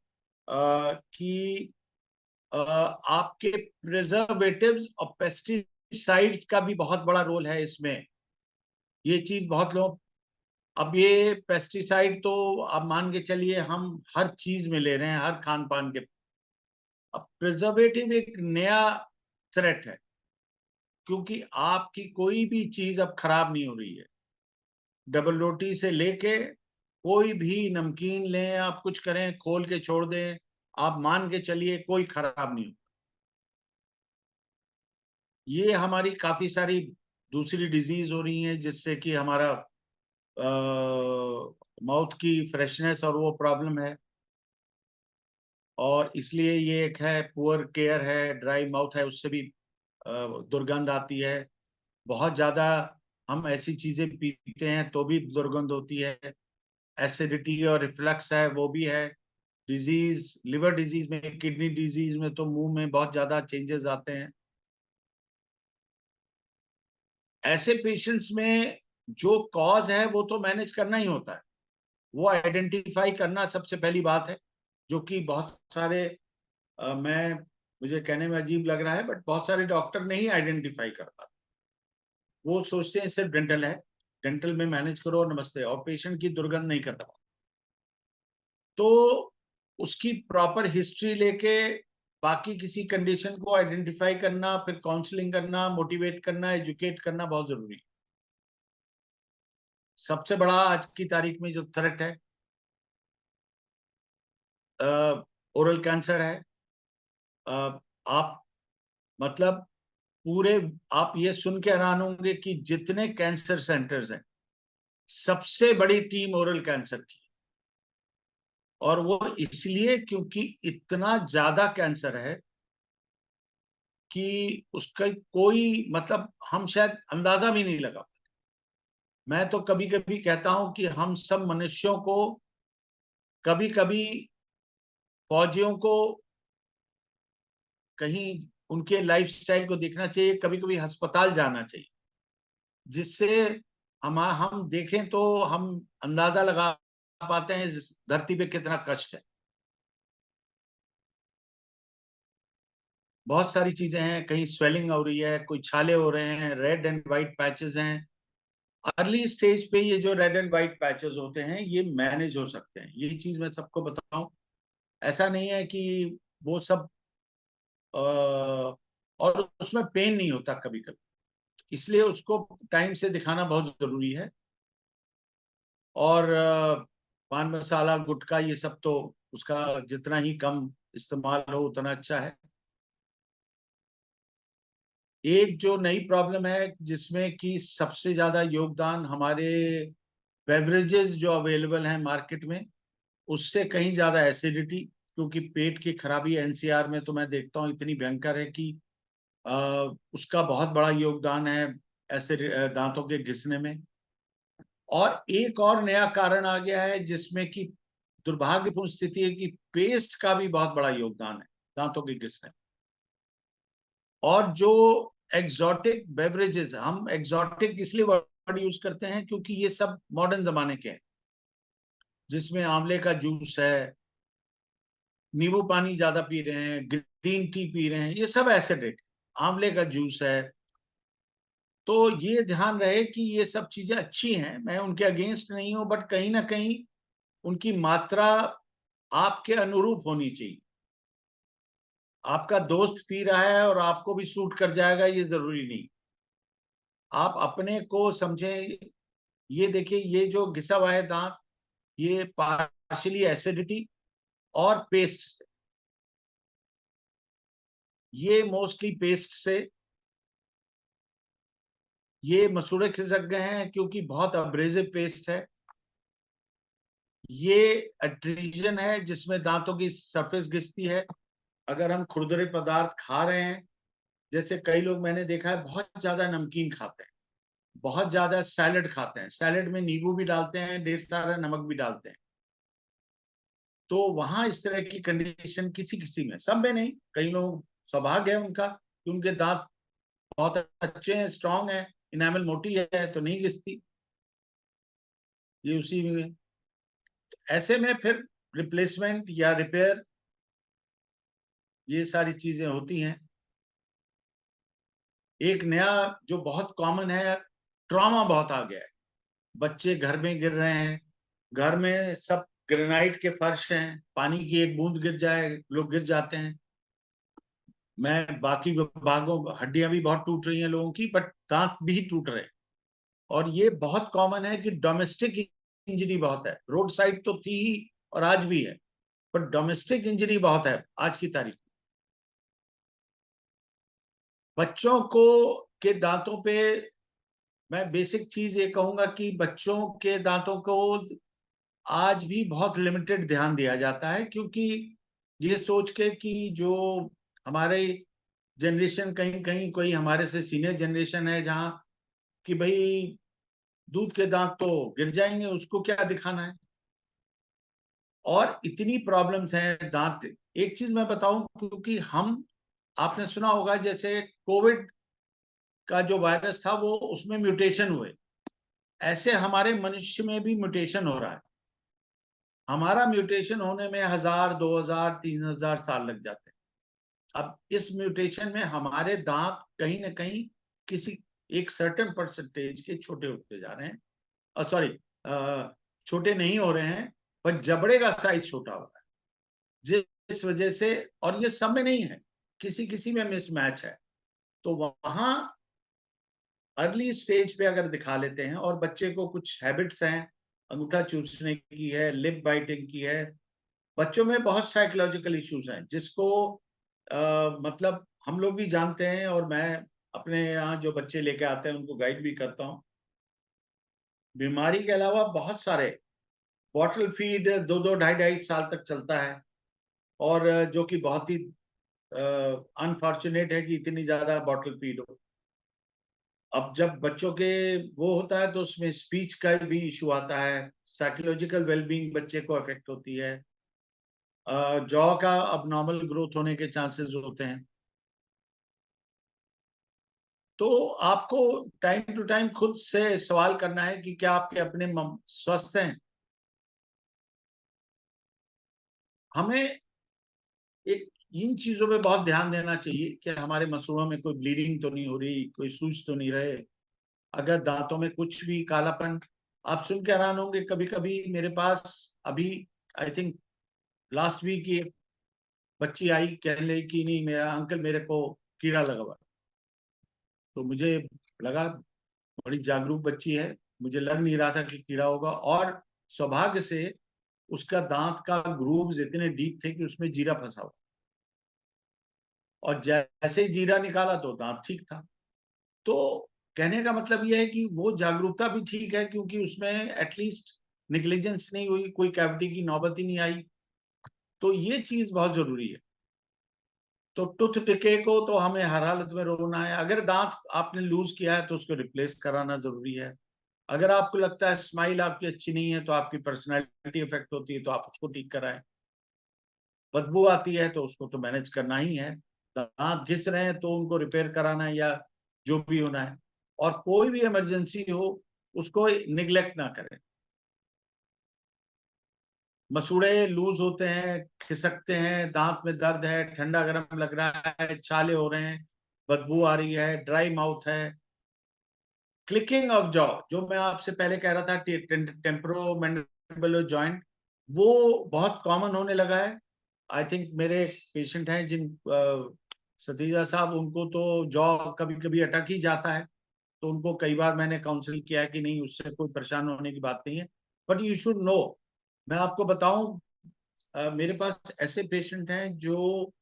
कि आपके प्रिजर्वेटिव्स और पेस्टिसाइड्स का भी बहुत बड़ा रोल है इसमें। ये चीज बहुत लोग, अब ये पेस्टिसाइड तो आप मान के चलिए हम हर चीज में ले रहे हैं, हर खान पान के। अब प्रिजर्वेटिव एक नया थ्रेट है, क्योंकि आपकी कोई भी चीज अब खराब नहीं हो रही है। डबल रोटी से लेके कोई भी नमकीन लें, आप कुछ करें, खोल के छोड़ दें, आप मान के चलिए कोई खराब नहीं हो। ये हमारी काफी सारी दूसरी डिजीज हो रही हैं, जिससे कि हमारा माउथ की फ्रेशनेस और वो प्रॉब्लम है। और इसलिए ये एक है, पुअर केयर है, ड्राई माउथ है, उससे भी दुर्गंध आती है बहुत ज्यादा। हम ऐसी चीजें पीते हैं तो भी दुर्गंध होती है। एसिडिटी और रिफ्लक्स है, वो भी है। डिजीज, लिवर डिजीज में, किडनी डिजीज में तो मुंह में बहुत ज्यादा चेंजेस आते हैं। ऐसे पेशेंट्स में जो कॉज है वो तो मैनेज करना ही होता है, वो आइडेंटिफाई करना सबसे पहली बात है, जो कि बहुत सारे मैं, मुझे कहने में अजीब लग रहा है, बट बहुत सारे डॉक्टर नहीं आइडेंटिफाई कर पाते। वो सोचते हैं सिर्फ डेंटल है, डेंटल में मैनेज करो और नमस्ते, और पेशेंट की दुर्गंध नहीं करता। तो उसकी प्रॉपर हिस्ट्री लेके बाकी किसी कंडीशन को आइडेंटिफाई करना, फिर काउंसलिंग करना, मोटिवेट करना, एजुकेट करना बहुत जरूरी है। सबसे बड़ा आज की तारीख में जो थ्रेट है ओरल कैंसर है। आप मतलब पूरे, आप ये सुन के हैरान होंगे कि जितने कैंसर सेंटर्स हैं, सबसे बड़ी टीम ओरल कैंसर की। और वो इसलिए क्योंकि इतना ज्यादा कैंसर है कि उसका कोई मतलब हम शायद अंदाजा भी नहीं लगा। मैं तो कभी कभी कहता हूं कि हम सब मनुष्यों को कभी कभी, फौजियों को कहीं उनके लाइफस्टाइल को देखना चाहिए, कभी कभी अस्पताल जाना चाहिए, जिससे हम देखें तो हम अंदाजा लगा पाते हैं इस धरती पे कितना कष्ट है। बहुत सारी चीजें हैं, कहीं स्वेलिंग हो रही है, कोई छाले हो रहे हैं, रेड एंड व्हाइट पैचेस हैं। अर्ली स्टेज पे ये जो रेड एंड व्हाइट पैचेस होते हैं, ये मैनेज हो सकते हैं। ये चीज मैं सबको बताऊं, ऐसा नहीं है कि वो सब और उसमें पेन नहीं होता कभी कभी, इसलिए उसको टाइम से दिखाना बहुत जरूरी है। और पान मसाला गुटखा ये सब तो उसका जितना ही कम इस्तेमाल हो उतना अच्छा है। एक जो नई प्रॉब्लम है जिसमें कि सबसे ज्यादा योगदान हमारे बेवरेजेस जो अवेलेबल हैं मार्केट में, उससे कहीं ज्यादा एसिडिटी, क्योंकि पेट की खराबी एनसीआर में तो मैं देखता हूँ इतनी भयंकर है कि उसका बहुत बड़ा योगदान है ऐसे दांतों के घिसने में। और एक और नया कारण आ गया है जिसमें कि दुर्भाग्यपूर्ण स्थिति है कि पेस्ट का भी बहुत बड़ा योगदान है दांतों के घिसने में। और जो एग्जॉटिक बेवरेजेस, हम एग्जॉटिक इसलिए वर्ड यूज करते हैं क्योंकि ये सब मॉडर्न जमाने के हैं, जिसमें आंवले का जूस है, नींबू पानी ज्यादा पी रहे हैं, ग्रीन टी पी रहे हैं, ये सब एसिडिक, आंवले का जूस है। तो ये ध्यान रहे कि ये सब चीजें अच्छी हैं, मैं उनके अगेंस्ट नहीं हूं, बट कहीं ना कहीं उनकी मात्रा आपके अनुरूप होनी चाहिए। आपका दोस्त पी रहा है और आपको भी सूट कर जाएगा ये जरूरी नहीं। आप अपने को समझें। ये देखिए, ये जो घिसा हुआ है दांत, ये पार्शियली एसिडिटी और पेस्ट से, ये मोस्टली पेस्ट से ये मसूड़े खिसक गए हैं क्योंकि बहुत अब्रेजिव पेस्ट है। ये एट्रीजन है जिसमें दांतों की सरफेस घिसती है। अगर हम खुरदरे पदार्थ खा रहे हैं, जैसे कई लोग मैंने देखा है बहुत ज्यादा नमकीन खाते हैं, बहुत ज्यादा सैलेड खाते हैं, सैलेड में नींबू भी डालते हैं, ढेर सारा नमक भी डालते हैं, तो वहां इस तरह की कंडीशन किसी किसी में, सब में नहीं, कई लोग सौभाग्य है उनका कि उनके दांत बहुत अच्छे हैं, स्ट्रांग है, इनामल मोटी है तो नहीं घिसती, ये उसी में। ऐसे में फिर रिप्लेसमेंट या रिपेयर, ये सारी चीजें होती हैं। एक नया जो बहुत कॉमन है, ट्रॉमा बहुत आ गया है, बच्चे घर में गिर रहे हैं, घर में सब ग्रेनाइट के फर्श हैं, पानी की एक बूंद गिर जाए लोग गिर जाते हैं। मैं बाकी विभागों, हड्डियां भी बहुत टूट रही हैं लोगों की, बट दांत भी टूट रहे हैं। और ये बहुत कॉमन है कि डोमेस्टिक इंजरी बहुत है, रोड साइड तो थी ही और आज भी है, पर डोमेस्टिक इंजरी बहुत है आज की तारीख में। बच्चों को के दांतों पे मैं बेसिक चीज ये कहूंगा कि बच्चों के दांतों को आज भी बहुत लिमिटेड ध्यान दिया जाता है, क्योंकि ये सोच के कि जो हमारे जनरेशन, कहीं कहीं कोई हमारे से सीनियर जनरेशन है जहाँ कि भाई दूध के दांत तो गिर जाएंगे, उसको क्या दिखाना है। और इतनी प्रॉब्लम्स हैं दांत। एक चीज मैं बताऊं, क्योंकि हम, आपने सुना होगा जैसे कोविड का जो वायरस था वो उसमें म्यूटेशन हुए, ऐसे हमारे मनुष्य में भी म्यूटेशन हो रहा है। हमारा म्यूटेशन होने में 1000, 2000, 3000 साल लग जाते हैं। अब इस म्यूटेशन में हमारे दांत कहीं ना कहीं किसी एक सर्टेन परसेंटेज के छोटे होते जा रहे हैं, सॉरी, छोटे नहीं हो रहे हैं, पर जबड़े का साइज छोटा हो रहा है, जिस वजह से, और ये सब में नहीं है, किसी किसी में मिसमैच है। तो वहां अर्ली स्टेज पे अगर दिखा लेते हैं, और बच्चे को कुछ हैबिट्स हैं, अंगूठा चूसने की है, लिप बाइटिंग की है, बच्चों में बहुत साइकोलॉजिकल इश्यूज हैं जिसको मतलब हम लोग भी जानते हैं, और मैं अपने यहाँ जो बच्चे लेके आते हैं उनको गाइड भी करता हूँ। बीमारी के अलावा बहुत सारे, बॉटल फीड 2-2, 2.5-2.5 साल तक चलता है, और जो कि बहुत ही अनफॉर्चुनेट है कि इतनी ज्यादा बॉटल फीड हो। अब जब बच्चों के वो होता है तो उसमें स्पीच का भी इशू आता है, साइकोलॉजिकल वेलबींग बच्चे को अफेक्ट होती है, जॉ का अब नॉर्मल ग्रोथ होने के चांसेस होते हैं। तो आपको टाइम टू टाइम खुद से सवाल करना है कि क्या आपके अपने स्वस्थ हैं। हमें एक इन चीजों पे बहुत ध्यान देना चाहिए कि हमारे मसूड़ों में कोई ब्लीडिंग तो नहीं हो रही, कोई सूज तो नहीं रहे, अगर दांतों में कुछ भी कालापन। आप सुन के हैरान होंगे, कभी कभी मेरे पास अभी, आई थिंक लास्ट वीक, ये बच्ची आई, कह रही कि नहीं मेरा अंकल, मेरे को कीड़ा लगा हुआ। तो मुझे लगा बड़ी जागरूक बच्ची है, मुझे लग नहीं रहा था कि कीड़ा होगा, और सौभाग्य से उसका दांत का ग्रूव्स इतने डीप थे कि उसमें जीरा फंसा हुआ, और जैसे ही जीरा निकाला तो दांत ठीक था। तो कहने का मतलब यह है कि वो जागरूकता भी ठीक है, क्योंकि उसमें एटलीस्ट निग्लिजेंस नहीं हुई, कोई कैविटी की नौबत ही नहीं आई। तो ये चीज बहुत जरूरी है। तो टूथ डिके को तो हमें हर हालत में रोकना है। अगर दांत आपने लूज किया है तो उसको रिप्लेस कराना जरूरी है। अगर आपको लगता है स्माइल आपकी अच्छी नहीं है, तो आपकी पर्सनैलिटी इफेक्ट होती है, तो आप उसको ठीक कराएं। बदबू आती है तो उसको तो मैनेज करना ही है। दांत घिस रहे हैं तो उनको रिपेयर कराना है, या जो भी होना है। और कोई भी इमरजेंसी हो, उसको निग्लेक्ट ना करें। मसूड़े लूज होते हैं, खिसकते हैं, दांत में दर्द है, ठंडा गर्म लग रहा है, छाले हो रहे हैं, बदबू आ रही है, ड्राई माउथ है, क्लिकिंग ऑफ जॉ, जो मैं आपसे पहले कह रहा था, टेम्पोरोमैंडिबुलर जॉइंट, वो बहुत कॉमन होने लगा है। आई थिंक मेरे पेशेंट हैं जिन, सतीजा साहब, उनको तो जॉ कभी कभी अटक ही जाता है। तो उनको कई बार मैंने काउंसिल किया है कि नहीं, उससे कोई परेशान होने की बात नहीं है, बट यू शुड नो। मैं आपको बताऊं, मेरे पास ऐसे पेशेंट हैं जो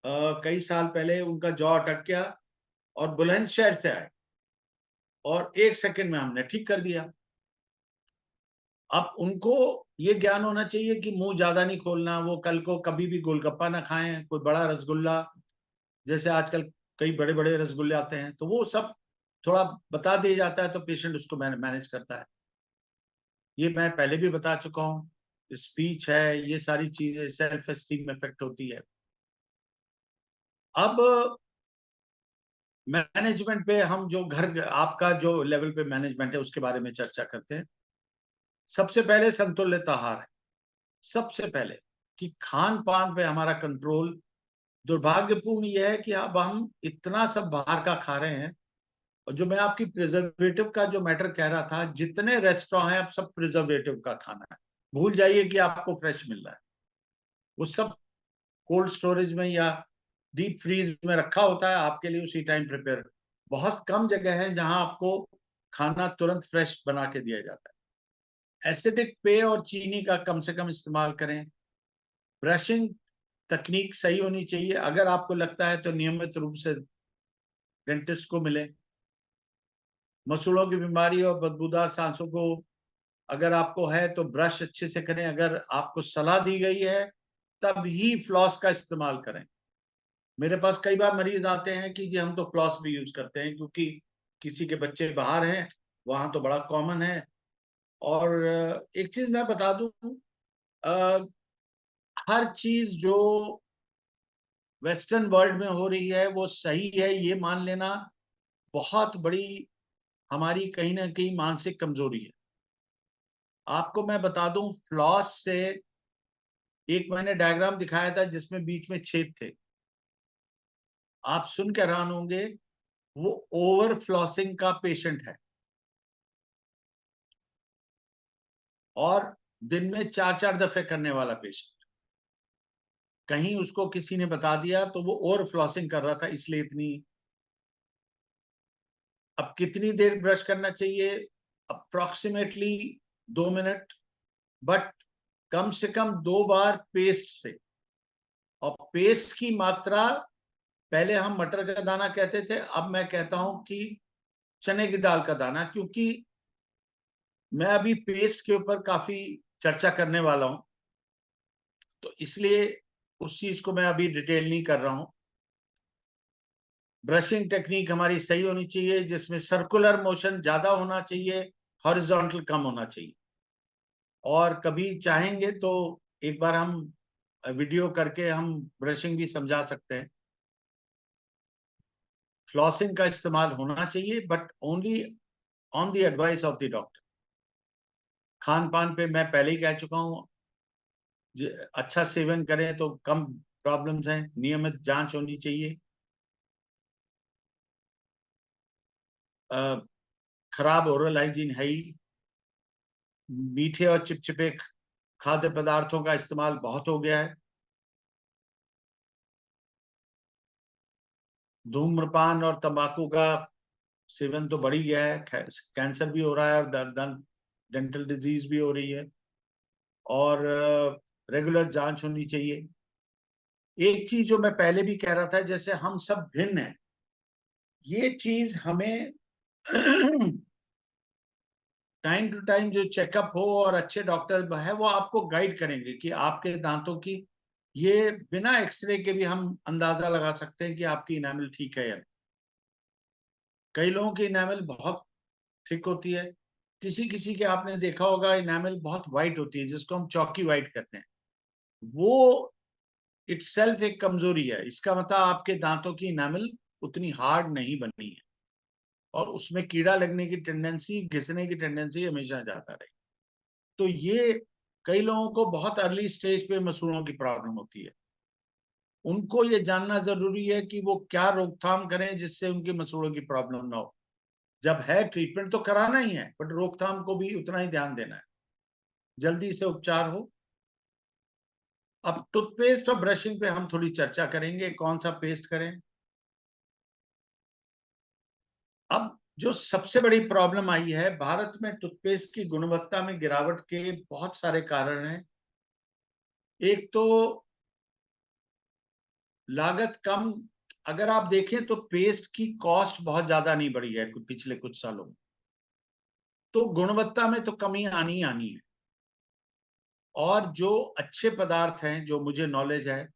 कई साल पहले उनका जॉ अटक गया, और बुलंदशहर से आए, और 1 सेकंड में हमने ठीक कर दिया। अब उनको ये ज्ञान होना चाहिए कि मुंह ज्यादा नहीं खोलना, वो कल को कभी भी गोलगप्पा ना खाएं, कोई बड़ा रसगुल्ला, जैसे आजकल कई बड़े बड़े रसगुल्ले आते हैं, तो वो सब थोड़ा बता दिया जाता है तो पेशेंट उसको मैनेज करता है। ये मैं पहले भी बता चुका हूँ। स्पीच है, ये सारी चीजें सेल्फ एस्टीम इफेक्ट होती है। अब मैनेजमेंट पे हम जो घर आपका जो लेवल पे मैनेजमेंट है उसके बारे में चर्चा करते हैं। सबसे पहले संतुलित आहार है, सबसे पहले कि खान पान पे हमारा कंट्रोल। दुर्भाग्यपूर्ण यह है कि अब हम इतना सब बाहर का खा रहे हैं, और जो मैं आपकी प्रिजर्वेटिव का जो मैटर कह रहा था, जितने रेस्टोरेंट हैं अब सब प्रिजर्वेटिव का खाना है। भूल जाइए कि आपको फ्रेश मिल रहा है, वो सब कोल्ड स्टोरेज में या डीप फ्रीज में रखा होता है, आपके लिए उसी टाइम प्रिपेयर। बहुत कम जगह है जहां आपको खाना तुरंत फ्रेश बना के दिया जाता है। एसिडिक पेय और चीनी का कम से कम इस्तेमाल करें। ब्रशिंग तकनीक सही होनी चाहिए। अगर आपको लगता है तो नियमित रूप से डेंटिस्ट को मिले। मसूड़ों की बीमारी और बदबूदार सांसों को अगर आपको है तो ब्रश अच्छे से करें। अगर आपको सलाह दी गई है तब ही फ्लॉस का इस्तेमाल करें। मेरे पास कई बार मरीज आते हैं कि जी हम तो फ्लॉस भी यूज करते हैं क्योंकि किसी के बच्चे बाहर हैं, वहां तो बड़ा कॉमन है। और एक चीज मैं बता दूं, अ, हर चीज जो वेस्टर्न वर्ल्ड में हो रही है वो सही है ये मान लेना बहुत बड़ी हमारी कहीं ना कहीं मानसिक कमजोरी है। आपको मैं बता दूं, फ्लॉस से एक मैंने डायग्राम दिखाया था जिसमें बीच में छेद थे। आप सुन के हैरान होंगे, वो ओवर फ्लॉसिंग का पेशेंट है और दिन में 4-4 दफे करने वाला पेशेंट। कहीं उसको किसी ने बता दिया तो वो ओवर फ्लॉसिंग कर रहा था, इसलिए इतनी। अब कितनी देर ब्रश करना चाहिए? अप्रोक्सीमेटली 2 मिनट, बट कम से कम 2 बार पेस्ट से। और पेस्ट की मात्रा, पहले हम मटर का दाना कहते थे, अब मैं कहता हूं कि चने की दाल का दाना, क्योंकि मैं अभी पेस्ट के ऊपर काफी चर्चा करने वाला हूं, तो इसलिए उस चीज को मैं अभी डिटेल नहीं कर रहा हूं। ब्रशिंग टेक्निक हमारी सही होनी चाहिए जिसमें सर्कुलर मोशन ज्यादा होना चाहिए, हॉरिजॉन्टल कम होना चाहिए। और कभी चाहेंगे तो एक बार हम वीडियो करके हम ब्रशिंग भी समझा सकते हैं। फ्लॉसिंग का इस्तेमाल होना चाहिए but only on the advice of the doctor. Khan पान पे मैं पहले ही कह चुका हूँ, अच्छा सेवन करें तो कम प्रॉब्लम्स हैं। नियमित जांच होनी चाहिए। खराब ओरल हाइजीन है ही। मीठे और चिपचिपे खाद्य पदार्थों का इस्तेमाल बहुत हो गया है। धूम्रपान और तंबाकू का सेवन तो बढ़ ही गया है। कैंसर भी हो रहा है और दंत डेंटल डिजीज भी हो रही है। और रेगुलर जांच होनी चाहिए। एक चीज जो मैं पहले भी कह रहा था, जैसे हम सब भिन्न हैं, ये चीज हमें टाइम टू टाइम जो चेकअप हो और अच्छे डॉक्टर है वो आपको गाइड करेंगे कि आपके दांतों की, ये बिना एक्सरे के भी हम अंदाजा लगा सकते हैं कि आपकी इनामिल ठीक है या नहीं। कई लोगों की इनामिल बहुत थिक होती है, किसी किसी के आपने देखा होगा इनामिल बहुत वाइट होती है जिसको हम चौकी वाइट कहते हैं। वो इटसेल्फ एक कमजोरी है। इसका मतलब आपके दांतों की इनामिल उतनी हार्ड नहीं बनी है और उसमें कीड़ा लगने की टेंडेंसी, घिसने की टेंडेंसी हमेशा ज्यादा रही। तो ये कई लोगों को बहुत अर्ली स्टेज पे मसूड़ों की प्रॉब्लम होती है। उनको ये जानना जरूरी है कि वो क्या रोकथाम करें जिससे उनकी मसूड़ों की प्रॉब्लम ना हो। जब है ट्रीटमेंट तो कराना ही है, बट रोकथाम को भी उतना ही ध्यान देना है, जल्दी से उपचार हो। अब टूथपेस्ट और ब्रशिंग पे हम थोड़ी चर्चा करेंगे, कौन सा पेस्ट करें। अब जो सबसे बड़ी प्रॉब्लम आई है, भारत में टूथपेस्ट की गुणवत्ता में गिरावट के बहुत सारे कारण हैं। एक तो लागत कम। अगर आप देखें तो पेस्ट की कॉस्ट बहुत ज्यादा नहीं बढ़ी है पिछले कुछ सालों में, तो गुणवत्ता में तो कमी आनी ही आनी है। और जो अच्छे पदार्थ हैं, जो मुझे नॉलेज है,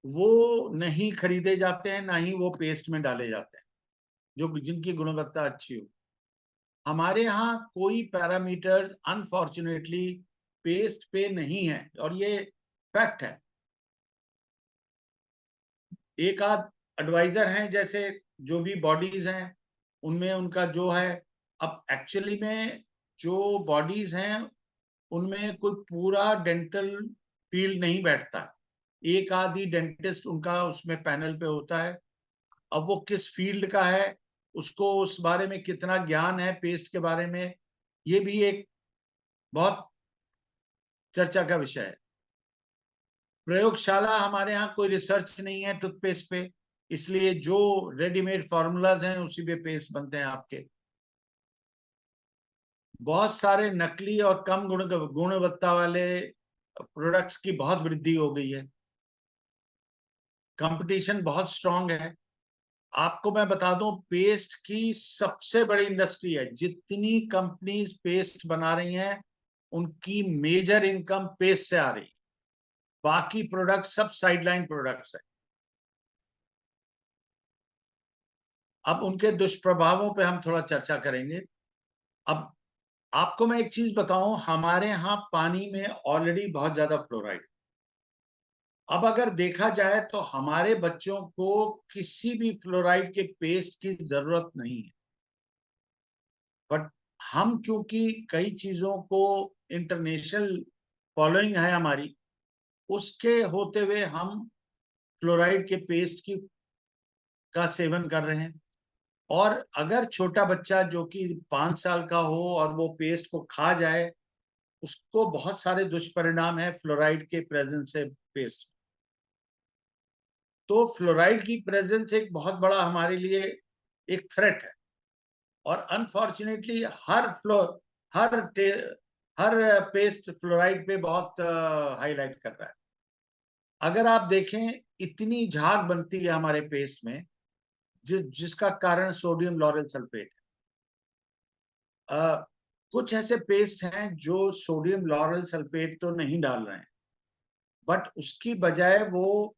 वो नहीं खरीदे जाते हैं, ना ही वो पेस्ट में डाले जाते हैं जो जिनकी गुणवत्ता अच्छी हो। हमारे यहाँ कोई पैरामीटर्स अनफॉर्चुनेटली पेस्ट पे नहीं है, और ये फैक्ट है। एक आध एडवाइजर हैं, जैसे जो भी बॉडीज हैं उनमें उनका जो है, अब एक्चुअली में जो बॉडीज हैं उनमें कोई पूरा डेंटल फील्ड नहीं बैठता, एक आधी डेंटिस्ट उनका उसमें पैनल पे होता है। अब वो किस फील्ड का है, उसको उस बारे में कितना ज्ञान है पेस्ट के बारे में, ये भी एक बहुत चर्चा का विषय है। प्रयोगशाला हमारे यहाँ कोई रिसर्च नहीं है टूथपेस्ट पे, इसलिए जो रेडीमेड फॉर्मूलाज हैं उसी पे पेस्ट बनते हैं आपके। बहुत सारे नकली और कम गुणवत्ता वाले प्रोडक्ट्स की बहुत वृद्धि हो गई है, कंपटीशन बहुत स्ट्रांग है। आपको मैं बता दूं, पेस्ट की सबसे बड़ी इंडस्ट्री है, जितनी कंपनीज पेस्ट बना रही हैं उनकी मेजर इनकम पेस्ट से आ रही है, बाकी प्रोडक्ट सब साइडलाइन प्रोडक्ट्स है। अब उनके दुष्प्रभावों पे हम थोड़ा चर्चा करेंगे। अब आपको मैं एक चीज बताऊं, हमारे यहाँ पानी में ऑलरेडी बहुत ज्यादा फ्लोराइड। अब अगर देखा जाए तो हमारे बच्चों को किसी भी फ्लोराइड के पेस्ट की जरूरत नहीं है, बट हम क्योंकि कई चीजों को इंटरनेशनल फॉलोइंग है हमारी, उसके होते हुए हम फ्लोराइड के पेस्ट की का सेवन कर रहे हैं। और अगर छोटा बच्चा जो कि 5 साल का हो और वो पेस्ट को खा जाए, उसको बहुत सारे दुष्परिणाम है फ्लोराइड के प्रेजेंस से पेस्ट। तो फ्लोराइड की प्रेजेंस एक बहुत बड़ा हमारे लिए एक थ्रेट है, और अनफॉर्चुनेटली हर पेस्ट फ्लोराइड पे बहुत हाईलाइट कर रहा है। अगर आप देखें, इतनी झाग बनती है हमारे पेस्ट में, जिसका कारण सोडियम लॉरेल सल्फेट है। कुछ ऐसे पेस्ट हैं जो सोडियम लॉरेल सल्फेट तो नहीं डाल रहे हैं, बट उसकी बजाय वो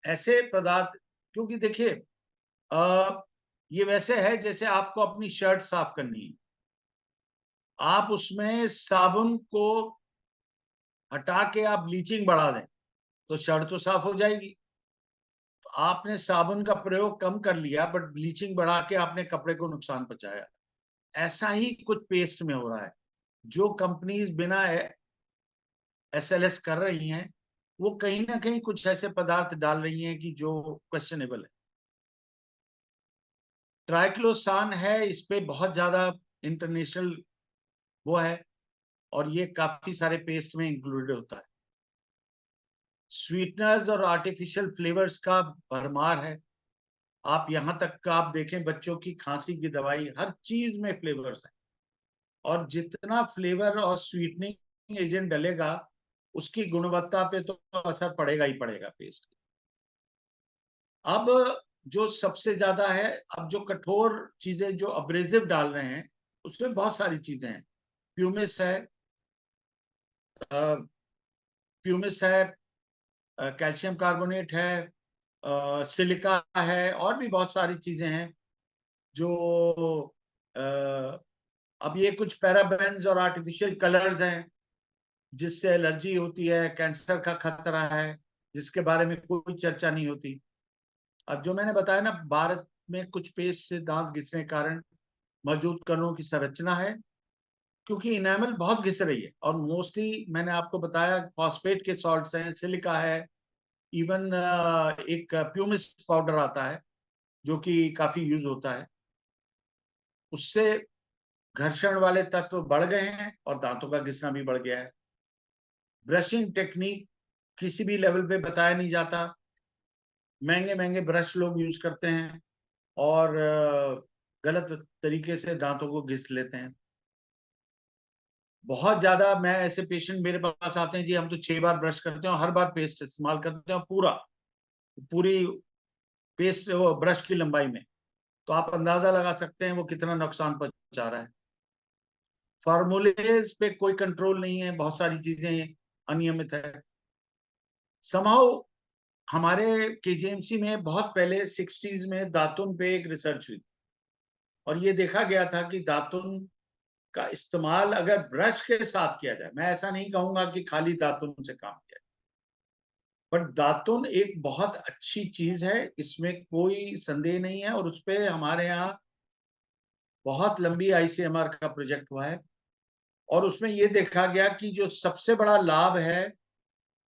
ऐसे पदार्थ, क्योंकि देखिए ये वैसे है जैसे आपको अपनी शर्ट साफ करनी है, आप उसमें साबुन को हटा के आप ब्लीचिंग बढ़ा दें तो शर्ट तो साफ हो जाएगी। तो आपने साबुन का प्रयोग कम कर लिया, बट ब्लीचिंग बढ़ा के आपने कपड़े को नुकसान पहुंचाया। ऐसा ही कुछ पेस्ट में हो रहा है। जो कंपनीज बिना एसएलएस कर रही हैं, वो कहीं ना कहीं कुछ ऐसे पदार्थ डाल रही हैं कि जो क्वेश्चनेबल है। ट्राइक्लोसान है, इस पे बहुत ज्यादा इंटरनेशनल वो है, और ये काफी सारे पेस्ट में इंक्लूडेड होता है। स्वीटनर्स और आर्टिफिशियल फ्लेवर्स का भरमार है। आप यहां तक का आप देखें, बच्चों की खांसी की दवाई, हर चीज में फ्लेवर्स है, और जितना फ्लेवर और स्वीटनिंग एजेंट डलेगा उसकी गुणवत्ता पे तो असर पड़ेगा ही पड़ेगा पेस्ट की। अब जो सबसे ज्यादा है, अब जो कठोर चीजें जो अब्रेसिव डाल रहे हैं उसमें बहुत सारी चीजें हैं। प्यूमिस है, प्यूमिस है, कैल्शियम कार्बोनेट है, सिलिका है, और भी बहुत सारी चीजें हैं जो अब ये कुछ पैराबेन्स और आर्टिफिशियल कलर्स हैं जिससे एलर्जी होती है, कैंसर का खतरा है, जिसके बारे में कोई चर्चा नहीं होती। अब जो मैंने बताया ना, भारत में कुछ पेस्ट से दांत घिसने के कारण मौजूद कणों की संरचना है, क्योंकि इनेमल बहुत घिस रही है, और मोस्टली मैंने आपको बताया फॉस्फेट के सॉल्ट्स हैं, सिलिका है, इवन एक प्यूमिस पाउडर आता है जो कि काफी यूज होता है। उससे घर्षण वाले तत्व बढ़ गए हैं और दांतों का घिसना भी बढ़ गया है। ब्रशिंग टेक्निक किसी भी लेवल पे बताया नहीं जाता, महंगे महंगे ब्रश लोग यूज करते हैं और गलत तरीके से दांतों को घिस लेते हैं। बहुत ज्यादा, मैं ऐसे पेशेंट मेरे पास आते हैं, जी हम तो 6 बार ब्रश करते हैं और हर बार पेस्ट इस्तेमाल करते हैं, पूरी पेस्ट वो ब्रश की लंबाई में, तो आप अंदाजा लगा सकते हैं वो कितना नुकसान पहुंचा रहा है। फार्मूलेज पे कोई कंट्रोल नहीं है, बहुत सारी चीजें अनियमित है। समहाउ हमारे केजीएमसी में बहुत पहले 60s में दातुन पे एक रिसर्च हुई, और ये देखा गया था कि दातुन का इस्तेमाल अगर ब्रश के साथ किया जाए, मैं ऐसा नहीं कहूंगा कि खाली दातुन से काम किया जाए, बट दातुन एक बहुत अच्छी चीज है, इसमें कोई संदेह नहीं है। और उसपे हमारे यहाँ बहुत लंबी आईसीएमआर का प्रोजेक्ट हुआ है, और उसमें ये देखा गया कि जो सबसे बड़ा लाभ है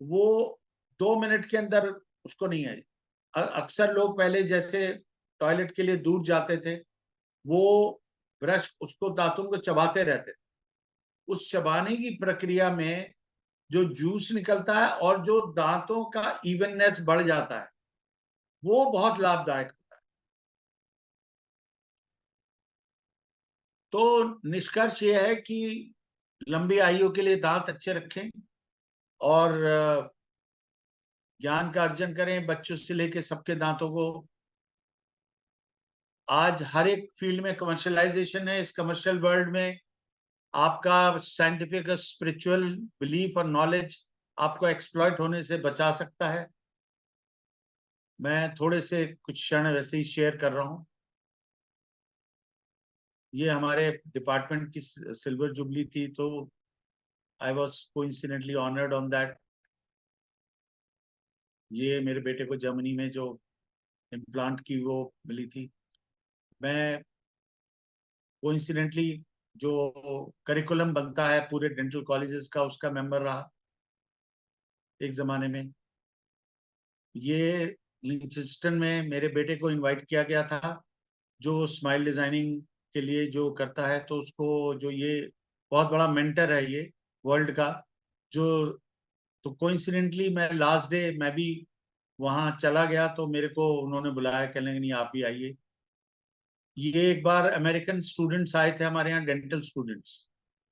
वो 2 मिनट के अंदर उसको नहीं है। अक्सर लोग पहले जैसे टॉयलेट के लिए दूर जाते थे, वो ब्रश उसको दातुन को चबाते रहते थे। उस चबाने की प्रक्रिया में जो जूस निकलता है और जो दांतों का इवननेस बढ़ जाता है, वो बहुत लाभदायक होता है। तो निष्कर्ष ये है कि लंबी आयु के लिए दांत अच्छे रखें और ज्ञान का अर्जन करें, बच्चों से लेके सबके दांतों को। आज हर एक फील्ड में कमर्शियलाइजेशन है। इस कमर्शियल वर्ल्ड में आपका साइंटिफिक स्पिरिचुअल बिलीफ और नॉलेज आपको एक्सप्लॉइट होने से बचा सकता है। मैं थोड़े से कुछ क्षण वैसे ही शेयर कर रहा हूं। ये हमारे डिपार्टमेंट की सिल्वर जुबली थी, तो I was coincidentally honoured on that. ये मेरे बेटे को जर्मनी में जो इम्प्लांट की वो मिली थी। मैं कोइंसिडेंटली जो करिकुलम बनता है पूरे डेंटल कॉलेजेस का, उसका मेंबर रहा एक जमाने में। ये लिंचेस्टन में मेरे बेटे को इनवाइट किया गया था, जो स्माइल डिजाइनिंग के लिए जो करता है, तो उसको जो ये बहुत बड़ा मेंटर है ये वर्ल्ड का, जो तो कोइंसिडेंटली मैं लास्ट डे मैं भी वहां चला गया, तो मेरे को उन्होंने बुलाया, कहने नहीं आप भी आइए। ये एक बार अमेरिकन स्टूडेंट्स आए थे हमारे यहाँ, dental students.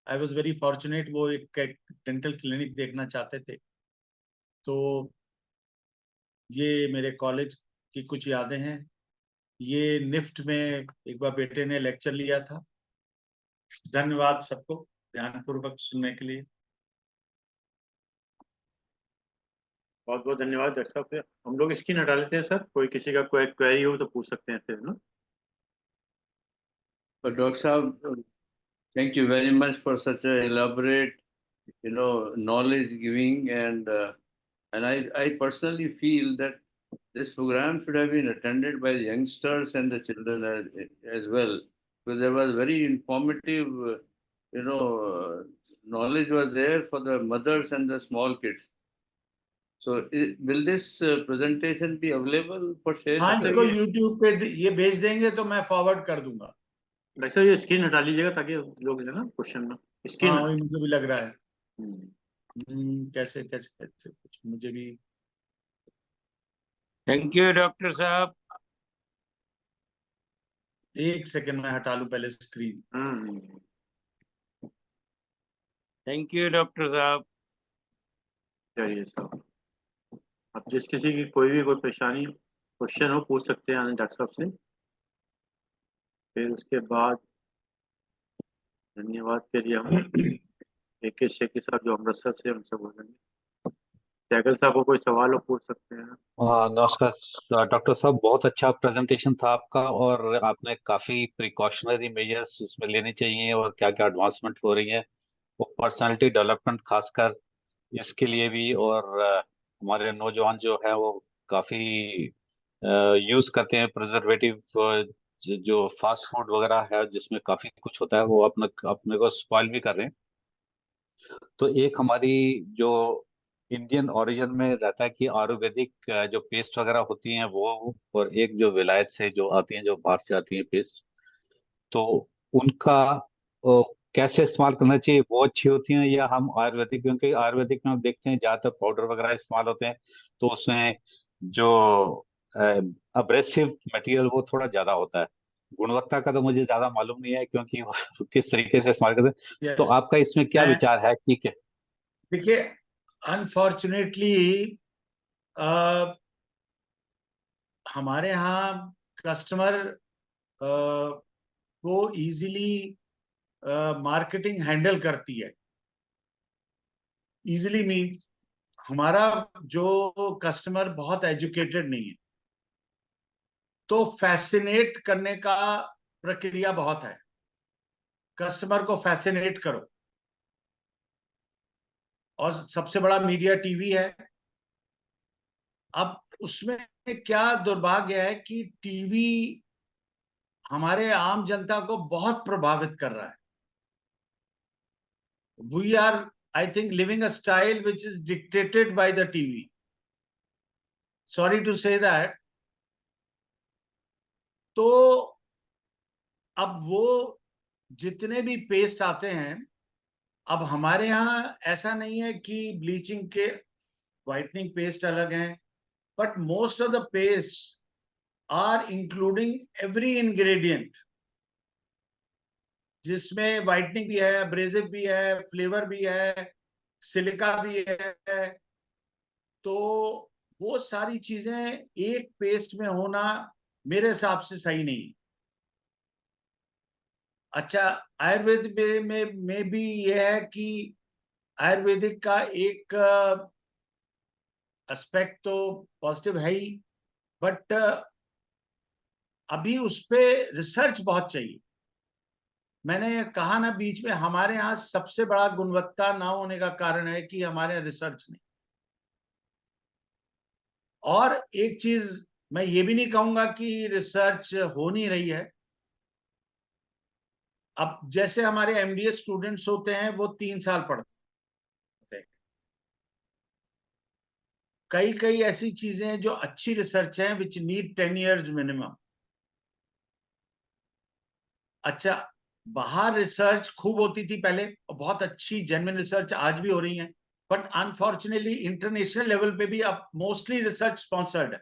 I was very fortunate, वो एक डेंटल क्लिनिक देखना चाहते थे। तो ये मेरे कॉलेज की कुछ यादें हैं। ये निफ्ट में एक बार बेटे ने लेक्चर लिया था। धन्यवाद सबको ध्यानपूर्वक सुनने के लिए। बहुत बहुत धन्यवाद डॉक्टर साहब। फिर हम लोग स्क्रीन हटा लेते हैं सर, कोई किसी का कोई क्वेरी हो तो पूछ सकते हैं फिर ना। But Dr. Saab, thank you very much for such a elaborate, knowledge giving, and I personally feel that this program should have been attended by the youngsters and the children as well, because there was very informative, knowledge was there for the mothers and the small kids. So, will this presentation be available for sharing? हाँ, सर इसको ये यूट्यूब पे ये भेज देंगे तो मैं फॉरवर्ड कर दूंगा। डॉक्टर साहब ये स्क्रीन हटा लीजिएगा ताकि लोग जो है ना क्वेश्चन ना स्क्रीन। हाँ, वही मुझे भी लग रहा है। कैसे कैसे कैसे कुछ मुझे भी। थैंक यू डॉक्टर साहब। एक सेकंड में हटा लूं पहले स्क्रीन। थैंक यू डॉक्टर साहब। चलिए साहब, अब जिस किसी की कोई परेशानी क्वेश्चन हो पूछ सकते हैं डॉक्टर साहब से। फिर उसके बाद धन्यवाद के लिए हम एक शेख साहब जो अमृतसर से हमसे बोलेंगे। सैगल साहब को कोई सवाल हो पूछ सकते हैं। हाँ नमस्कार डॉक्टर साहब, बहुत अच्छा प्रेजेंटेशन था आपका, और आपने काफी प्रिकॉशनरी मेजर्स उसमें लेने चाहिए और क्या क्या एडवांसमेंट हो रही है वो पर्सनालिटी डेवलपमेंट खासकर इसके लिए भी। और हमारे नौजवान जो है वो काफी यूज करते हैं प्रिजर्वेटिव, जो फास्ट फूड वगैरह है जिसमें काफी कुछ होता है, वो अपने अपने को स्पॉइल भी कर रहे हैं। तो एक हमारी जो इंडियन ओरिजिन में रहता है कि आयुर्वेदिक जो पेस्ट वगैरह होती हैं वो, और एक जो विलायत से जो आती हैं, जो बाहर से आती हैं पेस्ट, तो उनका कैसे इस्तेमाल करना चाहिए? वो अच्छी होती हैं या हम आयुर्वेदिक? क्योंकि आयुर्वेदिक में हम देखते हैं ज्यादातर पाउडर वगैरह इस्तेमाल होते हैं, तो उसमें जो अब्रेसिव मटेरियल वो थोड़ा ज्यादा होता है। गुणवत्ता का तो मुझे ज्यादा मालूम नहीं है क्योंकि वो किस तरीके से इस्तेमाल करते हैं। तो यस, आपका इसमें क्या विचार है? ठीक है। देखिए अनफॉर्चुनेटली हमारे यहाँ कस्टमर को इजीली मार्केटिंग हैंडल करती है। इजीली मीन्स हमारा जो कस्टमर बहुत एजुकेटेड नहीं है, तो फैसिनेट करने का प्रक्रिया बहुत है। कस्टमर को फैसिनेट करो। और सबसे बड़ा मीडिया टीवी है। अब उसमें क्या दुर्भाग्य है कि टीवी हमारे आम जनता को बहुत प्रभावित कर रहा है। We are, I think, living a style which is dictated by the TV. Sorry to say that. तो अब वो जितने भी पेस्ट आते हैं, अब हमारे यहाँ ऐसा नहीं है कि ब्लीचिंग के व्हाइटनिंग पेस्ट अलग हैं, but most of the paste are including every ingredient, जिसमें व्हाइटनिंग भी है, अब्रेसिव भी है, फ्लेवर भी है, सिलिका भी है। तो वो सारी चीजें एक पेस्ट में होना मेरे हिसाब से सही नहीं। अच्छा, आयुर्वेद में भी ये है कि आयुर्वेदिक का एक एस्पेक्ट तो पॉजिटिव है ही, बट अभी उस पे रिसर्च बहुत चाहिए। मैंने कहा ना बीच में, हमारे यहाँ सबसे बड़ा गुणवत्ता ना होने का कारण है कि हमारे यहाँ रिसर्च नहीं। और एक चीज मैं ये भी नहीं कहूंगा कि रिसर्च हो नहीं रही है। अब जैसे हमारे एमडीएस स्टूडेंट्स होते हैं, वो 3 साल पढ़ते हैं। कई कई ऐसी चीजें हैं जो अच्छी रिसर्च है, विच नीड 10 years मिनिमम। अच्छा, बाहर रिसर्च खूब होती थी पहले, और बहुत अच्छी जेन्युइन रिसर्च आज भी हो रही है, बट अनफॉर्चुनेटली इंटरनेशनल लेवल पे भी अब मोस्टली रिसर्च स्पॉन्सर्ड है।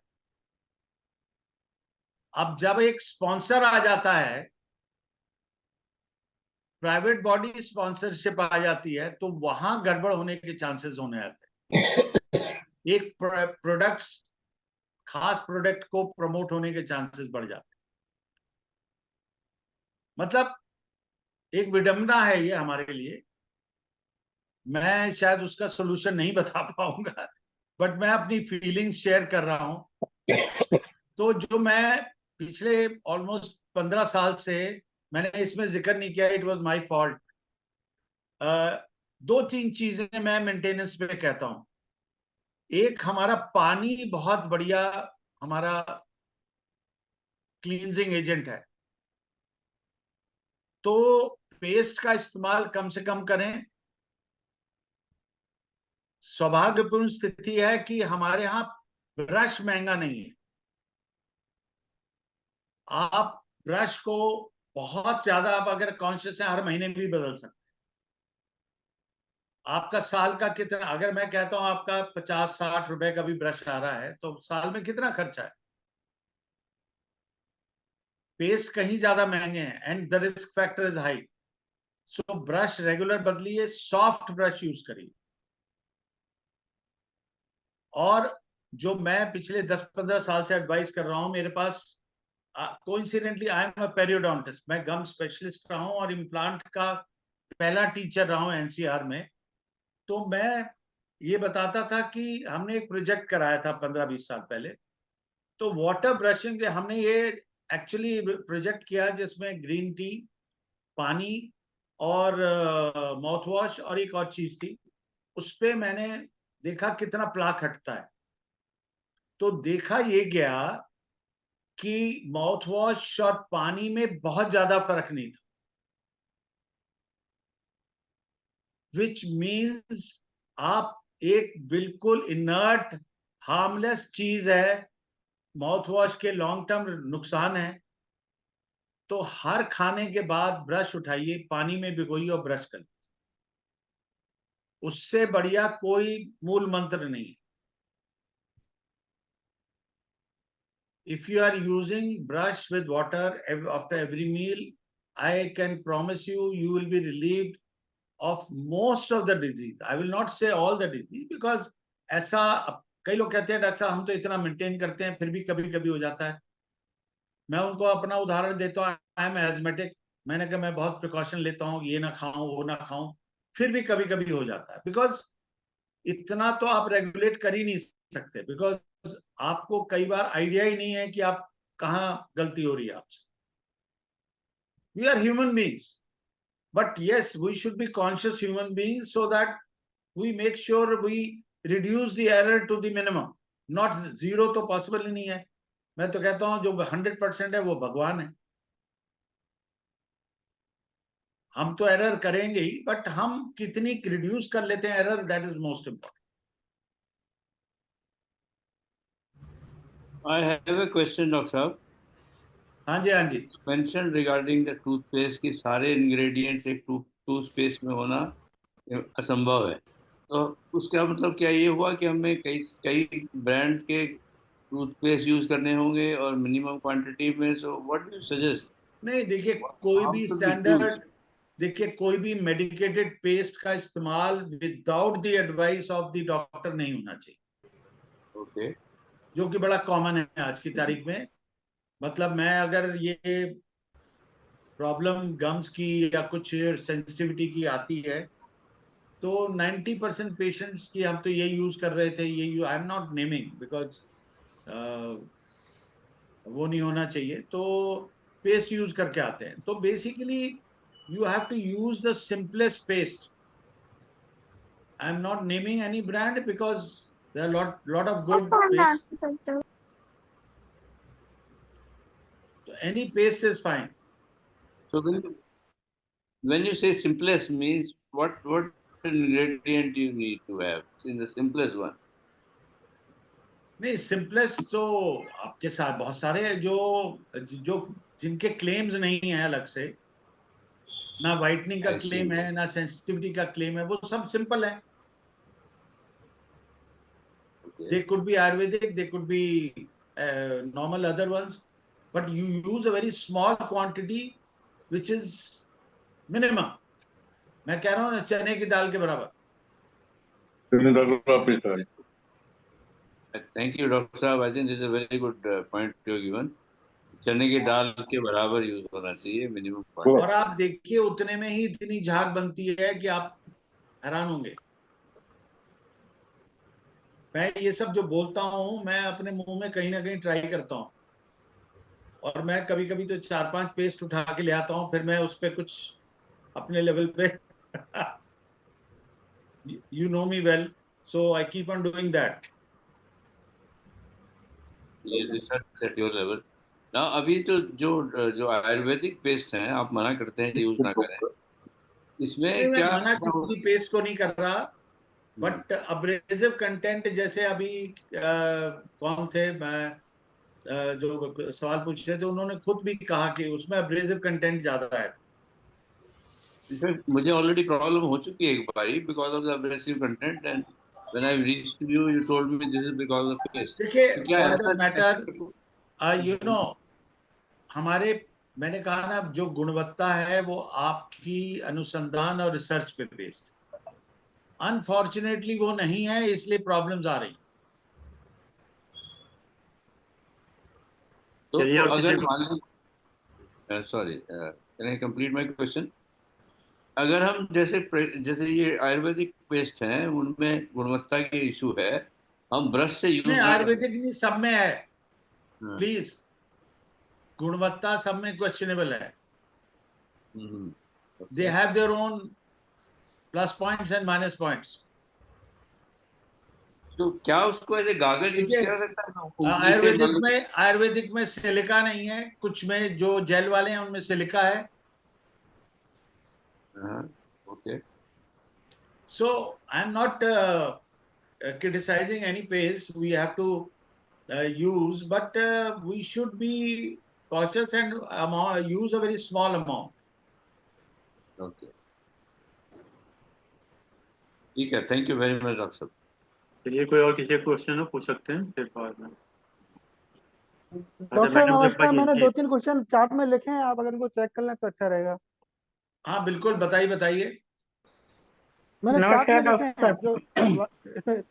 अब जब एक स्पॉन्सर आ जाता है, प्राइवेट बॉडी स्पॉन्सरशिप आ जाती है, तो वहां गड़बड़ होने के चांसेस होने आते हैं। एक प्रोडक्ट्स, खास प्रोडक्ट को प्रमोट होने के चांसेस बढ़ जाते हैं। मतलब एक विडंबना है ये हमारे लिए। मैं शायद उसका सोल्यूशन नहीं बता पाऊंगा, बट मैं अपनी फीलिंग्स शेयर कर रहा हूं। तो जो मैं पिछले ऑलमोस्ट 15 साल से, मैंने इसमें जिक्र नहीं किया, इट वाज माय फॉल्ट। 2-3 चीजें मैं मेंटेनेंस पे कहता हूं। एक, हमारा पानी बहुत बढ़िया हमारा क्लींजिंग एजेंट है, तो पेस्ट का इस्तेमाल कम से कम करें। सौभाग्यपूर्ण स्थिति है कि हमारे यहाँ ब्रश महंगा नहीं है। आप ब्रश को बहुत ज्यादा, आप अगर कॉन्शियस है, हर महीने भी बदल सकते हैं। आपका साल का कितना, अगर मैं कहता हूं आपका 50-60 रुपए का भी ब्रश आ रहा है, तो साल में कितना खर्चा है? पेस्ट कहीं ज्यादा महंगे हैं, and the risk factor is high. So brush regular बदलिए, सॉफ्ट ब्रश यूज करिए। और जो मैं पिछले 10-15 साल से एडवाइस कर रहा हूं, मेरे पास coincidentally I am a periodontist, मैं गम स्पेशलिस्ट रहा हूं और इम्प्लांट का पहला टीचर रहा हूं एनसीआर में। तो मैं ये बताता था कि हमने एक प्रोजेक्ट कराया था 15-20 साल पहले। तो वाटर ब्रशिंग हमने ये एक्चुअली प्रोजेक्ट किया, जिसमें ग्रीन टी, पानी और माउथ वॉश और एक और चीज थी। उस पे मैंने देखा कितना प्लाक हटता है। तो देखा ये गया कि माउथ वॉश और पानी में बहुत ज्यादा फर्क नहीं था, विच मीन्स आप एक बिल्कुल इनर्ट हार्मलेस चीज है, माउथ वॉश के लॉन्ग टर्म नुकसान है। तो हर खाने के बाद ब्रश उठाइए, पानी में भिगोइए और ब्रश करिए। उससे बढ़िया कोई मूल मंत्र नहीं है। If you are using brush with water after every meal, I can promise you, you will be relieved of most of the disease. I will not say all the disease, because ऐसा कई लोग कहते हैं डॉक्टर साहब हम तो इतना मेंटेन करते हैं, फिर भी कभी कभी हो जाता है। मैं उनको अपना उदाहरण देता हूँ, आई एम एजमेटिक। मैंने कहा मैं बहुत प्रिकॉशन लेता हूँ, ये ना खाऊं वो ना खाऊं, फिर भी कभी कभी हो जाता है। बिकॉज इतना तो आप रेगुलेट कर ही नहीं सकते, बिकॉज आपको कई बार आइडिया ही नहीं है कि आप कहाँ गलती हो रही है आपसे। We are human beings. but yes, we should be conscious human beings so that we make sure we reduce the error to the minimum. Not zero तो possible ही नहीं है. मैं तो कहता हूँ जो 100% है वो भगवान है. हम तो एरर करेंगे ही, बट हम कितनी रिड्यूस कर लेते हैं error, that is most important. I have a question, Dr. साहब. हाँ जी, हाँ जी. Mentioned regarding the toothpaste कि सारे ingredients एक toothpaste में होना असंभव है. तो उसका मतलब क्या ये हुआ कि हमें कई ब्रांड के टूथपेस्ट यूज करने होंगे और मिनिमम क्वांटिटी में? So what do you suggest? नहीं, देखिए कोई भी स्टैंडर्ड, देखिए कोई भी मेडिकेटेड पेस्ट का इस्तेमाल without the advice of the doctor नहीं होना चाहिए. ओके. जो कि बड़ा कॉमन है आज की तारीख में. मतलब मैं अगर ये प्रॉब्लम गम्स की या कुछ सेंसिटिविटी की आती है तो 90% पेशेंट्स की हम तो ये यूज कर रहे थे. ये आई एम नॉट नेमिंग बिकॉज वो नहीं होना चाहिए. तो पेस्ट यूज करके आते हैं. तो basically you have to use the simplest paste. I am not naming any brand because there are lot of good paste. So any paste is fine. So when you say simplest means what ingredient you need to have in the simplest one? नहीं, सिंपलेस्ट तो आपके साथ बहुत सारे हैं जो जिनके क्लेम्स नहीं है अलग से. ना वाइटनिंग का I see. क्लेम है, ना सेंसिटिविटी का क्लेम है. वो सब सिंपल है. Okay. They could be Ayurvedic, they could be normal other ones, but you use a very small quantity which is minimum. मैं कह रहा हूँ ना, चने की दाल के बराबर. Thank you, Dr. साहब. I think this is a very good point you have given. चने की दाल के बराबर यूज होना चाहिए मिनिमम. और आप देखिए उतने में ही इतनी झाग बनती है कि आप हैरान होंगे. मैं ये सब जो बोलता हूँ मैं अपने मुंह में कहीं ना कहीं ट्राई करता हूँ. और मैं कभी कभी तो 4-5 पेस्ट उठा के ले आता हूँ, फिर मैं उस पर कुछ अपने लेवल पे you know me well, so I keep on doing that. ये रिसर्च एट योर लेवल. ना अभी तो जो आयुर्वेदिक पेस्ट हैं आप मना करते हैं यूज ना करें. इसमें मैं क्या मना किसी पेस्ट को नहीं कर रहा, बट अब्रेसिव कंटेंट जैसे अभी कौन थे जो सवाल पूछ रहे थे, उन्होंने खुद भी कहा कि उसमें अब्रेसिव कंटेंट ज्यादा है. मुझे ऑलरेडी प्रॉब्लम हो चुकी है एक बारी because of the abrasive content and when I reached you told me this is because of paste. देखिए क्या फॉर ऐसा दैट मैटर यू नो, हमारे मैंने कहा ना, जो गुणवत्ता है वो आपकी अनुसंधान और रिसर्च पे बेस्ड. अनफॉर्चुनेटली वो नहीं है, इसलिए प्रॉब्लम्स आ रही. तो चलिए, और अगर किसी- मान लीजिए, sorry, can I complete my question? अगर हम जैसे ये आयुर्वेदिक पेस्ट हैं उनमें गुणवत्ता के इशू है, हम ब्रश से यूज नहीं, ना करें. आयुर्वेदिक नहीं, सब में है. हाँ. प्लीज, गुणवत्ता सब में क्वेश्चनेबल है. They have their one plus points and minus points. तो क्या उसको ऐसे गागल यूज किया जा सकता है? आयुर्वेदिक में सिलिका नहीं है. कुछ में जो जेल वाले हैं उनमें सिलिका है. Okay. So I'm not criticizing any paste we have to use, but we should be cautious and use a very small amount. Okay, ठीक है. Thank you very much doctor साहब. चलिए, कोई और किसी क्वेश्चन हो पूछ सकते हैं फिर बाद में. डॉक्टर साहब नमस्कार. मैंने 2-3 क्वेश्चन चार्ट में लिखे हैं, आप अगर इनको चेक कर लें तो अच्छा रहेगा. हाँ बिल्कुल, बताइए. मैंने चार्ट में लिखे हैं, जो इसमें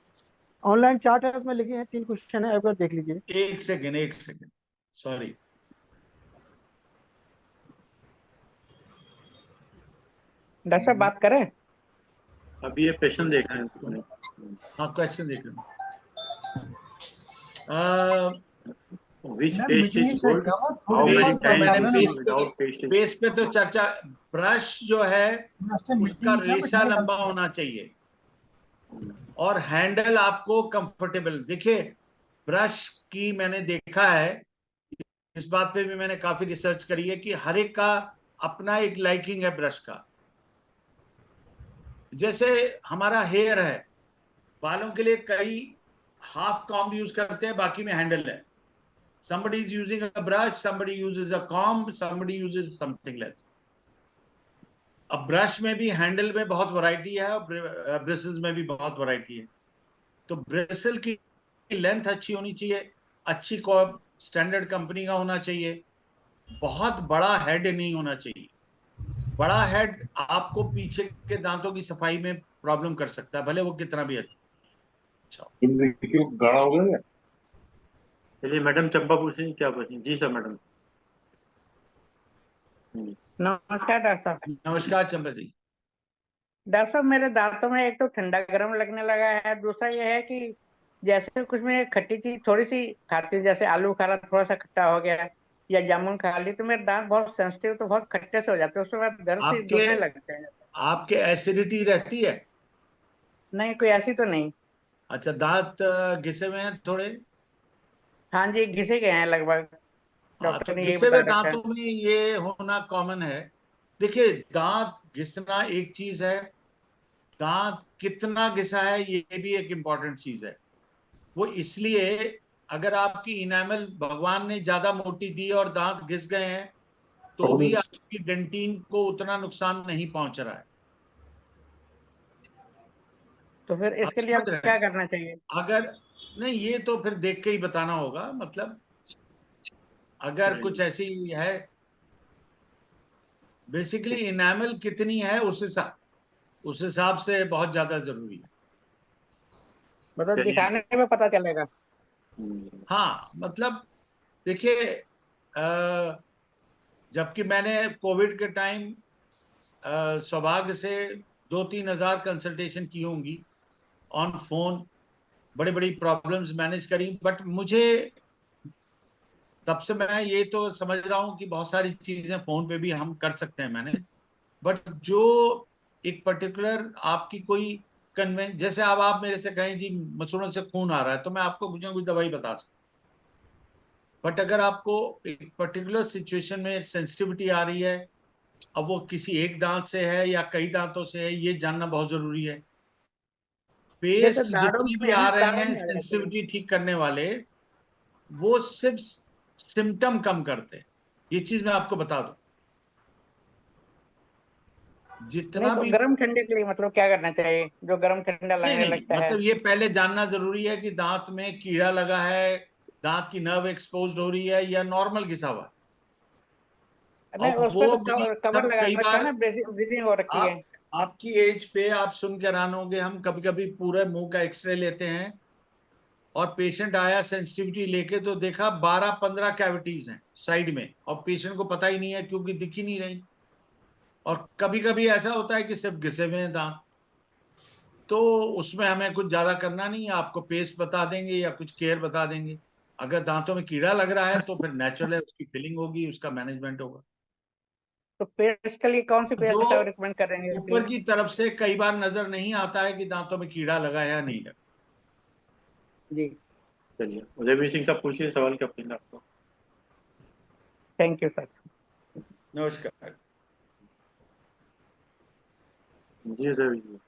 ऑनलाइन चार्ट है उसमें लिखे हैं. 3 क्वेश्चन है, एक बार देख लीजिए. एक सेकंड, सॉरी. डॉक्टर साहब बात करें? अभी ये क्वेश्चन देख रहे हैं. हाँ, क्वेश्चन देख लो. Which paste is good? How paste many तो times मैंने using paste without paste is paste पे तो चर्चा, ब्रश जो है उसका रेशा लंबा होना चाहिए और हैंडल आपको कंफर्टेबल। देखिए ब्रश की मैंने देखा है, इस बात पे भी मैंने काफी रिसर्च करी है कि हर एक का अपना एक लाइकिंग है ब्रश का। जैसे हमारा हेयर है, बालों के लिए कई हाफ कॉम्ब यूज करते हैं, बाकी में हैंडल है। somebody is using a brush, somebody uses a comb, somebody uses something like that. अब ब्रश में भी हैंडल में बहुत वैरायटी है और ब्रिसल्स में भी बहुत वैरायटी है। तो ब्रिसल की लेंथ अच्छी होनी चाहिए, अच्छी स्टैंडर्ड कंपनी का होना चाहिए, बहुत बड़ा हेड नहीं होना चाहिए। बड़ा हेड आपको पीछे के दांतों की सफाई में प्रॉब्लम कर सकता है, भले वो कितना भी अच्छा हो। गाढ़ा हो गया। चलिए मैडम चंपा पूछेंगे, क्या पूछेंगे? जी सर मैडम। नमस्कार डॉक्टर साहब। नमस्कार चंपा जी। डॉक्टर साहब मेरे दांतों में एक तो ठंडा गर्म लगने लगा है, दूसरा ये है कि जैसे कुछ में खट्टी चीज थोड़ी सी खाती हूँ, जैसे आलू खारा थोड़ा सा खट्टा हो गया या जामुन खा ली, तो मेरे दांत बहुत सेंसिटिव, तो बहुत खट्टे से हो जाते हैं, उसके बाद दर्द से दुखने लगते हैं। आपके एसिडिटी रहती है? नहीं, कोई ऐसी तो नहीं। अच्छा, दांत घिसे हुए हैं थोड़े? हाँ जी, घिसे गए हैं लगभग, तो डॉक्टर ने यही घिसे बता हुए रखा है। दांतों में ये होना कॉमन है। देखिए दांत घिसना एक चीज है, दांत कितना घिसा है ये भी एक इम्पॉर्टेंट चीज है। वो इसलिए अगर आपकी इनेमल भगवान ने ज्यादा मोटी दी और दांत घिस गए हैं तो भी आपकी डेंटिन को उतना नुकसान नहीं पहुंच रहा है। तो फिर इसके लिए अब क्या करना चाहिए? अगर नहीं, ये तो फिर देख के ही बताना होगा। मतलब अगर कुछ ऐसी है, बेसिकली इनेमल कितनी है उस हिसाब से बहुत ज्यादा जरूरी है। मतलब दिखाने में पता चलेगा। हाँ मतलब देखिए, जबकि मैंने कोविड के टाइम सौभाग्य से 2-3 हजार कंसल्टेशन की होंगी ऑन फोन, बड़ी बड़ी प्रॉब्लम्स मैनेज करी, बट मुझे तब से मैं ये तो समझ रहा हूँ कि बहुत सारी चीजें फोन पे भी हम कर सकते हैं मैनेज, बट जो एक पर्टिकुलर आपकी कोई कन्वेंस, जैसे अब आप मेरे से कहें जी मसूड़ों से खून आ रहा है, तो मैं आपको कुछ ना कुछ दवाई बता सकता हूँ। बट अगर आपको एक पर्टिकुलर सिचुएशन में सेंसिटिविटी आ रही है, अब वो किसी एक दांत से है या कई दांतों से है, ये जानना बहुत जरूरी है। पेस्ट जितनी भी आ रहे हैं सेंसिटिविटी ठीक करने वाले, वो सिर्फ सिम्टम कम करते हैं, ये चीज मैं आपको बता दूं। जितना नहीं तो भी गर्म ठंडे के लिए मतलब क्या करना चाहिए, जो गर्म ठंडा लगने लगता है? मतलब ये पहले जानना जरूरी है कि दांत में कीड़ा लगा है, दांत की नर्व एक्सपोज हो रही है या नॉर्मल घिसा हुआ है। नहीं, और उस पर वो तो कवर लगा कई रखा है बार ना, ब्रीदिंग हो रखी है। आपकी एज पे आप सुन के हैरान होंगे, हम कभी कभी पूरे मुंह का एक्सरे लेते हैं और पेशेंट आया सेंसिटिविटी लेके तो देखा 12-15 कैविटीज हैं साइड में, और पेशेंट को पता ही नहीं है क्योंकि दिख ही नहीं रही। और कभी कभी ऐसा होता है कि सिर्फ घिसे हुए हैं दांत, तो उसमें हमें कुछ ज्यादा करना नहीं है, आपको पेस्ट बता देंगे या कुछ केयर बता देंगे। अगर दांतों में कीड़ा लग रहा है तो फिर नेचुरल है, उसकी फिलिंग होगी, उसका मैनेजमेंट होगा। तो पेस्ट के लिए कौन सी पेस्ट जो साहब रिकमेंड करेंगे ऊपर प्लीज? की तरफ से कई बार नजर नहीं आता है कि दांतों में कीड़ा लगा है या नहीं लगा। जी चलिए उदयवीर सिंह साहब पूछिए सवाल, क्या पूछना आपको? Thank you sir. नमस्कार जी उदयवीर जी।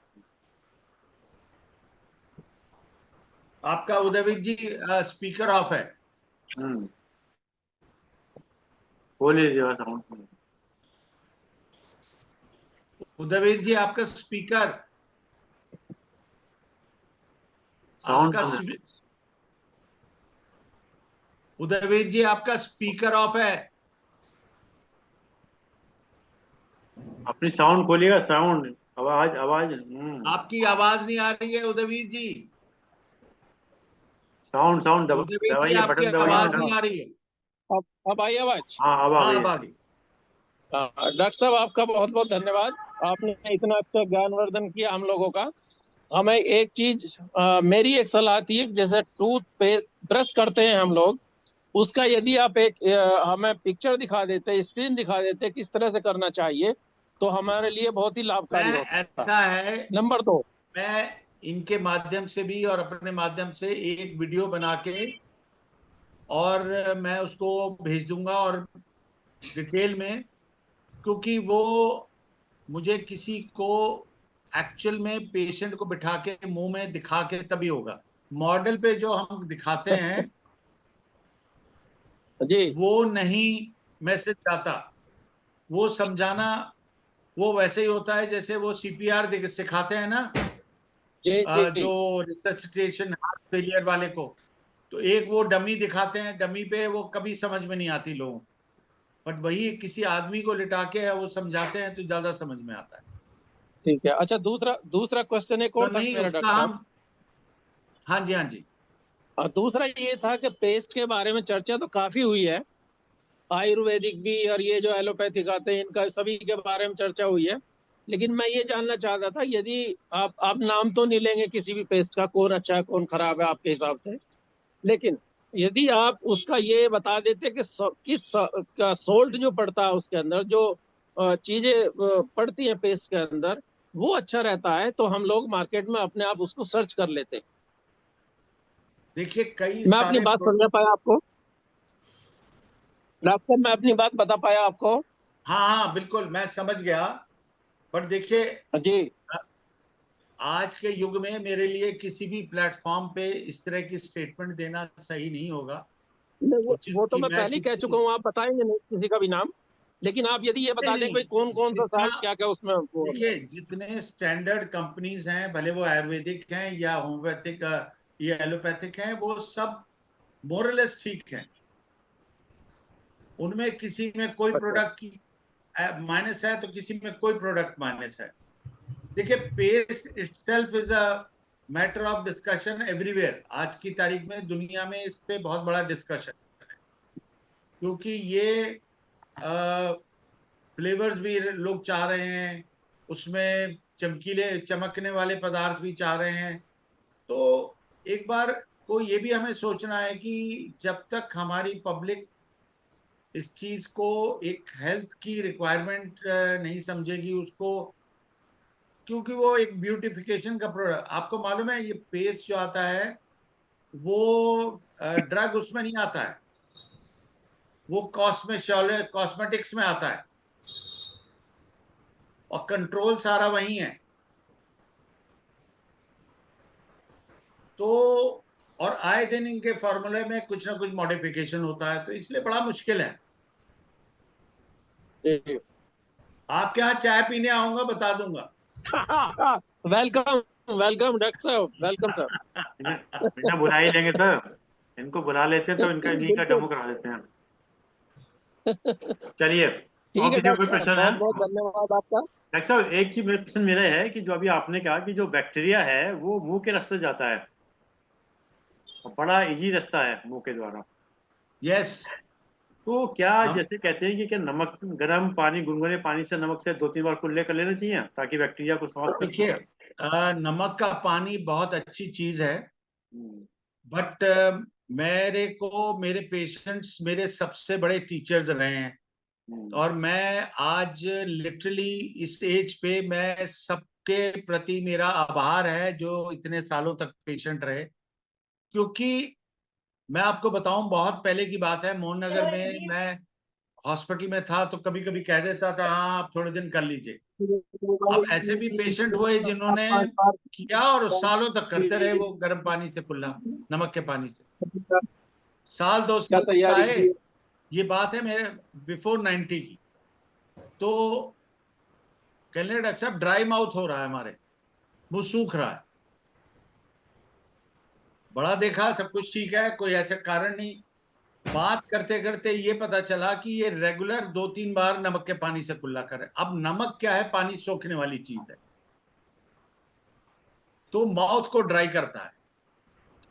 आपका उदयवीर जी स्पीकर ऑफ है। बोलिए जी, साउंड। उदयवीर जी आपका स्पीकर, आपका उदयवीर जी आपका स्पीकर ऑफ है। अपनी साउंड खोलिएगा, साउंड, आवाज आवाज। आपकी आवाज नहीं आ रही है उदयवीर जी। साउंड साउंड उदयवीर जी दबाइए, आपकी बटन आवाज दबाइए। नहीं आ रही है। अब आई आवाज? हाँ अब आ गई। आ गई। डॉक्टर साहब आपका बहुत बहुत धन्यवाद, आपने इतना अच्छा ज्ञानवर्धन किया हम लोगों का। हमें एक चीज मेरी एक सलाह थी, जैसे टूथ पेस्ट ब्रश करते हैं हम लोग, उसका यदि आप एक हमें पिक्चर दिखा देते, स्क्रीन दिखा देते किस तरह से करना चाहिए, तो हमारे लिए बहुत ही लाभकारी मैं होता। ऐसा है, नंबर 2, मैं इनके माध्यम से भी और अपने माध्यम से एक वीडियो बना के और मैं उसको भेज दूंगा और डिटेल में, क्योंकि वो मुझे किसी को एक्चुअल में पेशेंट को बिठा के मुंह में दिखा के तभी होगा। मॉडल पे जो हम दिखाते हैं जी वो नहीं मैसेज जाता, वो समझाना वो वैसे ही होता है जैसे वो सीपीआर सिखाते हैं ना, जी जी। जो रिससिटेशन हार्ट फेलियर वाले को, तो एक वो डमी दिखाते हैं, डमी पे वो कभी समझ में नहीं आती लोगों, बट वही किसी आदमी को लिटा के वो समझाते हैं तो ज्यादा समझ में आता है। ठीक है। अच्छा, दूसरा दूसरा क्वेश्चन एक तो और था नहीं मेरा उसका डॉक्टर साहब। हम, हाँ जी हाँ जी, और दूसरा ये था कि पेस्ट के बारे में चर्चा तो काफी हुई है, आयुर्वेदिक भी और ये जो एलोपैथिक आते हैं इनका सभी के बारे में चर्चा हुई है, लेकिन मैं ये जानना चाहता था, यदि आप नाम तो नहीं लेंगे किसी भी पेस्ट का, कौन अच्छा है कौन खराब है आपके हिसाब से, लेकिन यदि आप उसका ये बता देते कि किस का सोल्ट जो पड़ता है उसके अंदर, जो चीजें पड़ती हैं पेस्ट के अंदर, वो अच्छा रहता है, तो हम लोग मार्केट में अपने आप उसको सर्च कर लेते हैं। देखिए कई मैं अपनी सारे बात समझा पाया आपको डॉक्टर? मैं अपनी बात बता पाया आपको? हाँ हाँ बिल्कुल मैं समझ गया, पर देखिए जी आज के युग में मेरे लिए किसी भी प्लेटफॉर्म पे इस तरह की स्टेटमेंट देना सही नहीं होगा। नहीं, उचित वो तो कि मैं मैं पहले ही कह चुका किसी, हूँ, आप बताएंगे नहीं किसी का भी नाम, लेकिन आप यदि ये नहीं बता दें नहीं भाई कौन कौन सा जितना, साल क्या क्या उसमें वो होता देखिए जितने स्टैंडर्ड कंपनीज हैं, भले वो आयुर्वेदिक हैं या होम्योपैथिक या एलोपैथिक हैं, वो सब मोरलेस ठीक हैं, उनमें किसी में कोई है। अच्छा प्रोडक्ट की माइनस है तो किसी में कोई प्रोडक्ट माइनस है। देखिए paste itself is a matter of discussion everywhere, आज की तारीख में दुनिया में इस पे बहुत बड़ा डिस्कशन है, क्योंकि ये फ्लेवर्स भी लोग चाह रहे हैं, उसमें चमकीले चमकने वाले पदार्थ भी चाह रहे हैं। तो एक बार को ये भी हमें सोचना है कि जब तक हमारी पब्लिक इस चीज को एक हेल्थ की रिक्वायरमेंट नहीं समझेगी उसको, क्योंकि वो एक ब्यूटिफिकेशन का प्रोडक्ट, आपको मालूम है ये पेस्ट जो आता है वो ड्रग उसमें नहीं आता है, वो कॉस्मेटिक्स में आता है और कंट्रोल सारा वही है। तो और आए दिन इनके फॉर्मूले में कुछ ना कुछ मॉडिफिकेशन होता है, तो इसलिए बड़ा मुश्किल है। जी। आपके यहाँ चाय पीने आऊंगा, बता दूंगा। वेलकम वेलकम डॉक्टर साहब, वेलकम सर। बिना बुला ही लेंगे सर, इनको बुला लेते हैं तो इनका इन्हीं का बिल्कुल। डेमो करा देते हैं। चलिए, और ठीक है किसी को कोई डॉक्टर साहब, प्रश्न है? बहुत बहुत धन्यवाद आपका। डॉक्टर साहब एक चीज मेरा प्रश्न मेरा है कि जो अभी आपने कहा कि जो बैक्टीरिया है वो मुंह के रास्ते जाता है और बड़ा इजी रास्ता है मुंह के द्वारा, यस, तो क्या हम जैसे कहते हैं कि क्या नमक, गर्म पानी, गुनगुने पानी से नमक से 2-3 बार कुल्ले कर लेना चाहिए ताकि बैक्टीरिया को समाप्त कर देखिए सके? नमक का पानी बहुत अच्छी चीज है, हम्म, बट मेरे को मेरे पेशेंट्स मेरे सबसे बड़े टीचर्स रहे हैं, हम्म, और मैं आज लिटरली इस एज पे मैं सबके प्रति मेरा आभार है जो इतने सालों तक पेशेंट रहे। क्योंकि मैं आपको बताऊं, बहुत पहले की बात है, मोहन नगर में मैं हॉस्पिटल में था तो कभी कभी कह देता था हाँ आप थोड़े दिन कर लीजिए। अब ऐसे भी पेशेंट हुए जिन्होंने किया और सालों तक करते रहे वो गर्म पानी से कुल्ला, नमक के पानी से, साल 2 साल क्या तक तैयारी आए। की? ये बात है मेरे बिफोर 90 की। तो कहने लगे डॉक्टर साहब ड्राई माउथ हो रहा है, हमारे मुंह सूख रहा है। बड़ा देखा सब कुछ ठीक है, कोई ऐसा कारण नहीं। बात करते करते ये पता चला कि ये रेगुलर 2-3 बार नमक के पानी से कुल्ला करे। अब नमक क्या है, पानी सोखने वाली चीज है, तो माउथ को ड्राई करता है।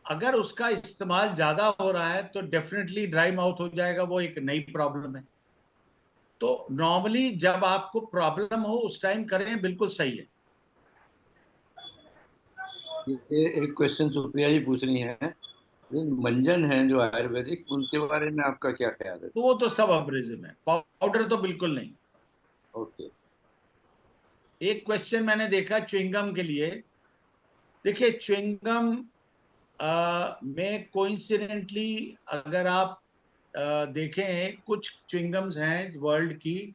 अगर उसका इस्तेमाल ज्यादा हो रहा है तो डेफिनेटली ड्राई माउथ हो जाएगा, वो एक नई प्रॉब्लम है। तो नॉर्मली जब आपको प्रॉब्लम हो उस टाइम करें, बिल्कुल सही है। ये एक क्वेश्चन सुप्रिया जी पूछ रही हैं, मंजन है जो आयुर्वेदिक, उनके बारे में आपका क्या ख्याल है? तो वो तो सब अब्रेजिव है, पाउडर तो बिल्कुल नहीं। ओके। एक क्वेश्चन मैंने देखा च्युइंगम के लिए। देखिए च्युइंगम में कोइंसिडेंटली अगर आप देखें, कुछ च्युइंगम्स हैं वर्ल्ड की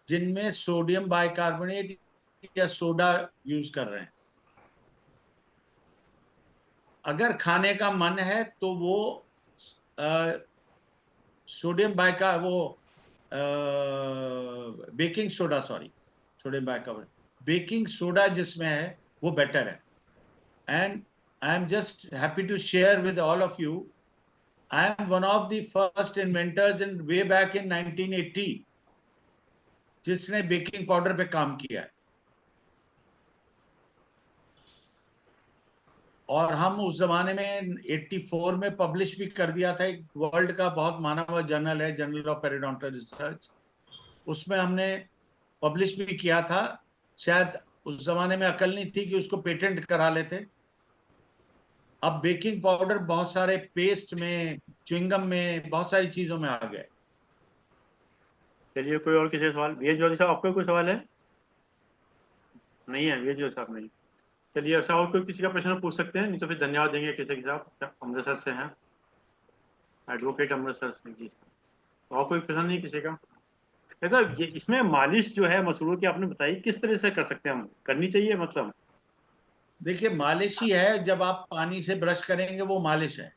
जिनमें सोडियम बाइकार्बोनेट या सोडा यूज कर रहे हैं। अगर खाने का मन है तो वो सोडियम बाइका वो baking soda, sorry sodium bicarbonate, baking soda जिसमें है वो बेटर है। And I am just happy to share with all of you, I am one of the first inventors in way back in 1980 जिसने बेकिंग पाउडर पे काम किया है। और हम उस जमाने में 84 में पब्लिश भी कर दिया था, एक वर्ल्ड का बहुत माना हुआ जर्नल है, जर्नल ऑफ पेरिडोंटल रिसर्च, उसमें हमने पब्लिश भी किया था। शायद उस जमाने में अकल नहीं थी कि उसको पेटेंट करा लेते। अब बेकिंग पाउडर बहुत सारे पेस्ट में, च्युइंगम में, बहुत सारी चीजों में आ गए। चलिए, कोई और किसी का सवाल? वीएस जोशी साहब, आपको कोई सवाल है? नहीं है वीएस जोशी साहब, नहीं। चलिए, ऐसा और कोई किसी का प्रश्न पूछ सकते हैं, नहीं तो फिर धन्यवाद देंगे किसी के साहब, अमृतसर से हैं, एडवोकेट अमृतसर से जी। और कोई प्रश्न नहीं किसी का? ऐसा ये इसमें मालिश जो है मसूड़ों की आपने बताई, किस तरह से कर सकते हैं हम, करनी चाहिए मतलब? देखिए मालिश ही है, जब आप पानी से ब्रश करेंगे वो मालिश है।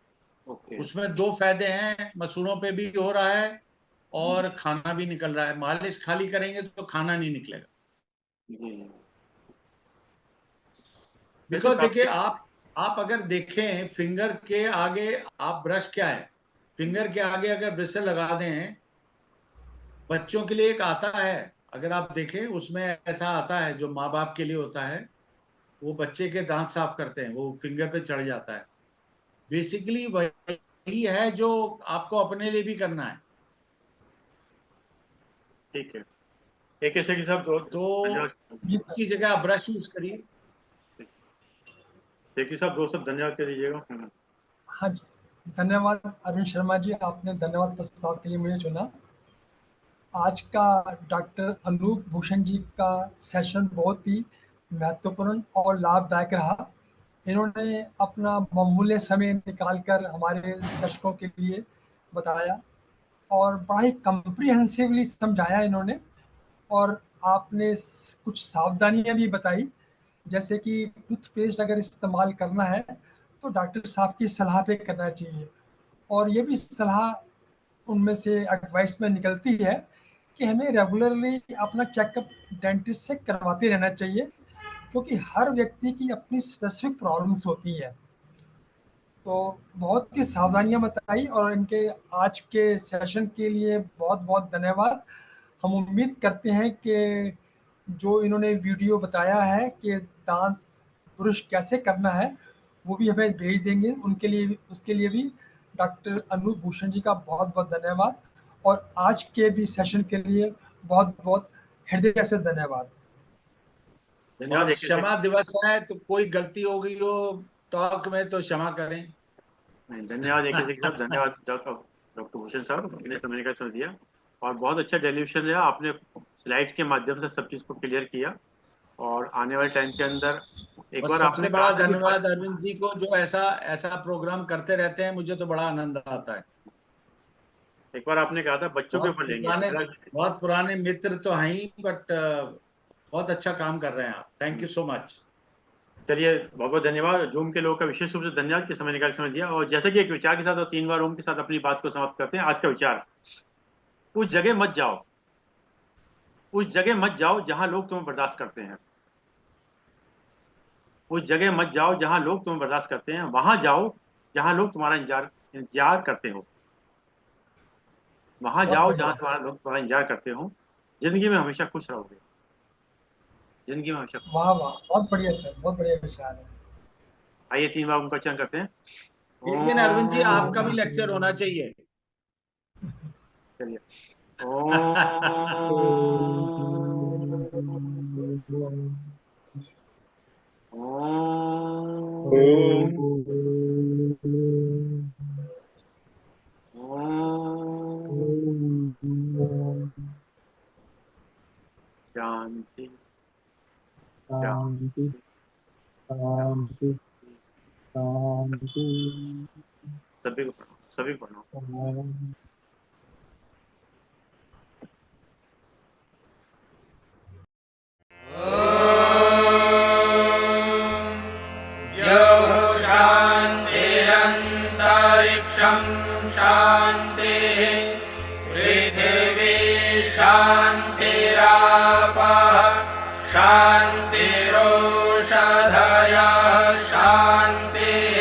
ओके। उसमें दो फायदे हैं, मसूड़ों पे भी हो रहा है और खाना भी निकल रहा है। मालिश खाली करेंगे तो खाना नहीं निकलेगा। जी। बिकॉज देखिए आप अगर देखें फिंगर के आगे, आप ब्रश क्या है, फिंगर के आगे अगर ब्रिस्टल लगा दें, बच्चों के लिए एक आता है, अगर आप देखें उसमें ऐसा आता है जो माँ बाप के लिए होता है, वो बच्चे के दांत साफ करते हैं, वो फिंगर पे चढ़ जाता है। बेसिकली वही है जो आपको अपने लिए भी करना है। ठीक है। एक ऐसे के साहब, तो इसकी जगह आप ब्रश यूज करिए। एक साहब, दो सब धन्यवाद कर दीजिएगा। हाँ जी, धन्यवाद अरविंद शर्मा जी, आपने धन्यवाद प्रस्ताव के लिए मुझे चुना। आज का डॉक्टर अनूप भूषण जी का सेशन बहुत ही महत्वपूर्ण और लाभदायक रहा। इन्होंने अपना बहुमूल्य समय निकालकर हमारे दर्शकों के लिए बताया और बड़ा ही कम्प्रिहेंसिवली समझाया इन्होंने। और आपने कुछ सावधानियां भी बताई, जैसे कि टूथपेस्ट अगर इस्तेमाल करना है तो डॉक्टर साहब की सलाह पे करना चाहिए। और ये भी सलाह उनमें से एडवाइस में निकलती है कि हमें रेगुलरली अपना चेकअप डेंटिस्ट से करवाते रहना चाहिए, क्योंकि हर व्यक्ति की अपनी स्पेसिफिक प्रॉब्लम्स होती हैं। तो बहुत ही सावधानियां बताई और इनके आज के सेशन के लिए बहुत बहुत धन्यवाद। हम उम्मीद करते हैं कि जो इन्होंने वीडियो बताया है कि दांत ब्रश कैसे करना है, वो भी हमें भेज देंगे। उनके लिए, उसके लिए भी डॉक्टर अनूप भूषण जी का बहुत बहुत धन्यवाद। और आज के भी सेशन के लिए बहुत बहुत हृदय से धन्यवाद। और क्षमा दिवस है, तो कोई गलती हो गई हो टॉक में तो क्षमा करें। धन्यवाद एक साहब, धन्यवाद डॉक्टर भूषण साहब, अपने समय का समय दिया और बहुत अच्छा डेलीविशन रहा। आपने स्लाइड्स के माध्यम से सब चीज़ को क्लियर किया और आने वाले टाइम के अंदर एक और बार सबसे आपने बड़ा कहा धन्यवाद अरविंद जी को, जो ऐसा ऐसा प्रोग्राम करते रहते हैं, मुझे तो बड़ा आनंद आता है। एक बार आपने कहा था बच्चों के ऊपर लेंगे। बहुत पुराने मित्र तो हैं ही, बट बहुत अच्छा काम कर रहे हैं आप। Thank you so much. चलिए, बहुत बहुत धन्यवाद। जूम के लोगों का विशेष रूप से धन्यवाद कि समय निकाल समय दिया। और जैसे कि एक विचार के साथ और 3 बार ओम के साथ अपनी बात को समाप्त करते हैं। आज का विचार, उस जगह मत जाओ, उस जगह मत जाओ जहां लोग तुम्हें बर्दाश्त करते हैं। उस जगह मत जाओ जहां लोग तुम्हें बर्दाश्त करते हैं, वहां जाओ जहां लोग तुम्हारा इंतजार करते हो। वहां जाओ जहां लोग तुम्हारा इंतजार करते हो। जिंदगी में हमेशा खुश रहोगे। जिंदगी में हमेशा। वाह वाह, बहुत बढ़िया सर, बहुत बढ़िया विचार है। आइए 3 बार उनका चयन करते हैं। लेकिन अरविंद जी, आपका भी लेक्चर होना चाहिए। चलिए। ओम शांति शांति शांति शांति सभी को पढ़ो, सभी पढ़ो। शांति। शान्तिरन्तरिक्षं शान्तिः पृथिवी शान्तिरापः शान्तिरोषधयः शान्तिः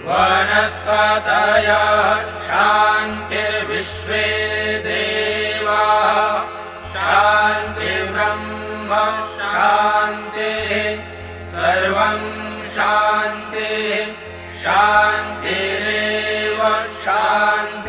वनस्पतयः शान्तिर्विश्वे देवाः शान्तिर्ब्रह्म शान्तिः सर्वं शान्तिः शान्तिरेव शान्तिः।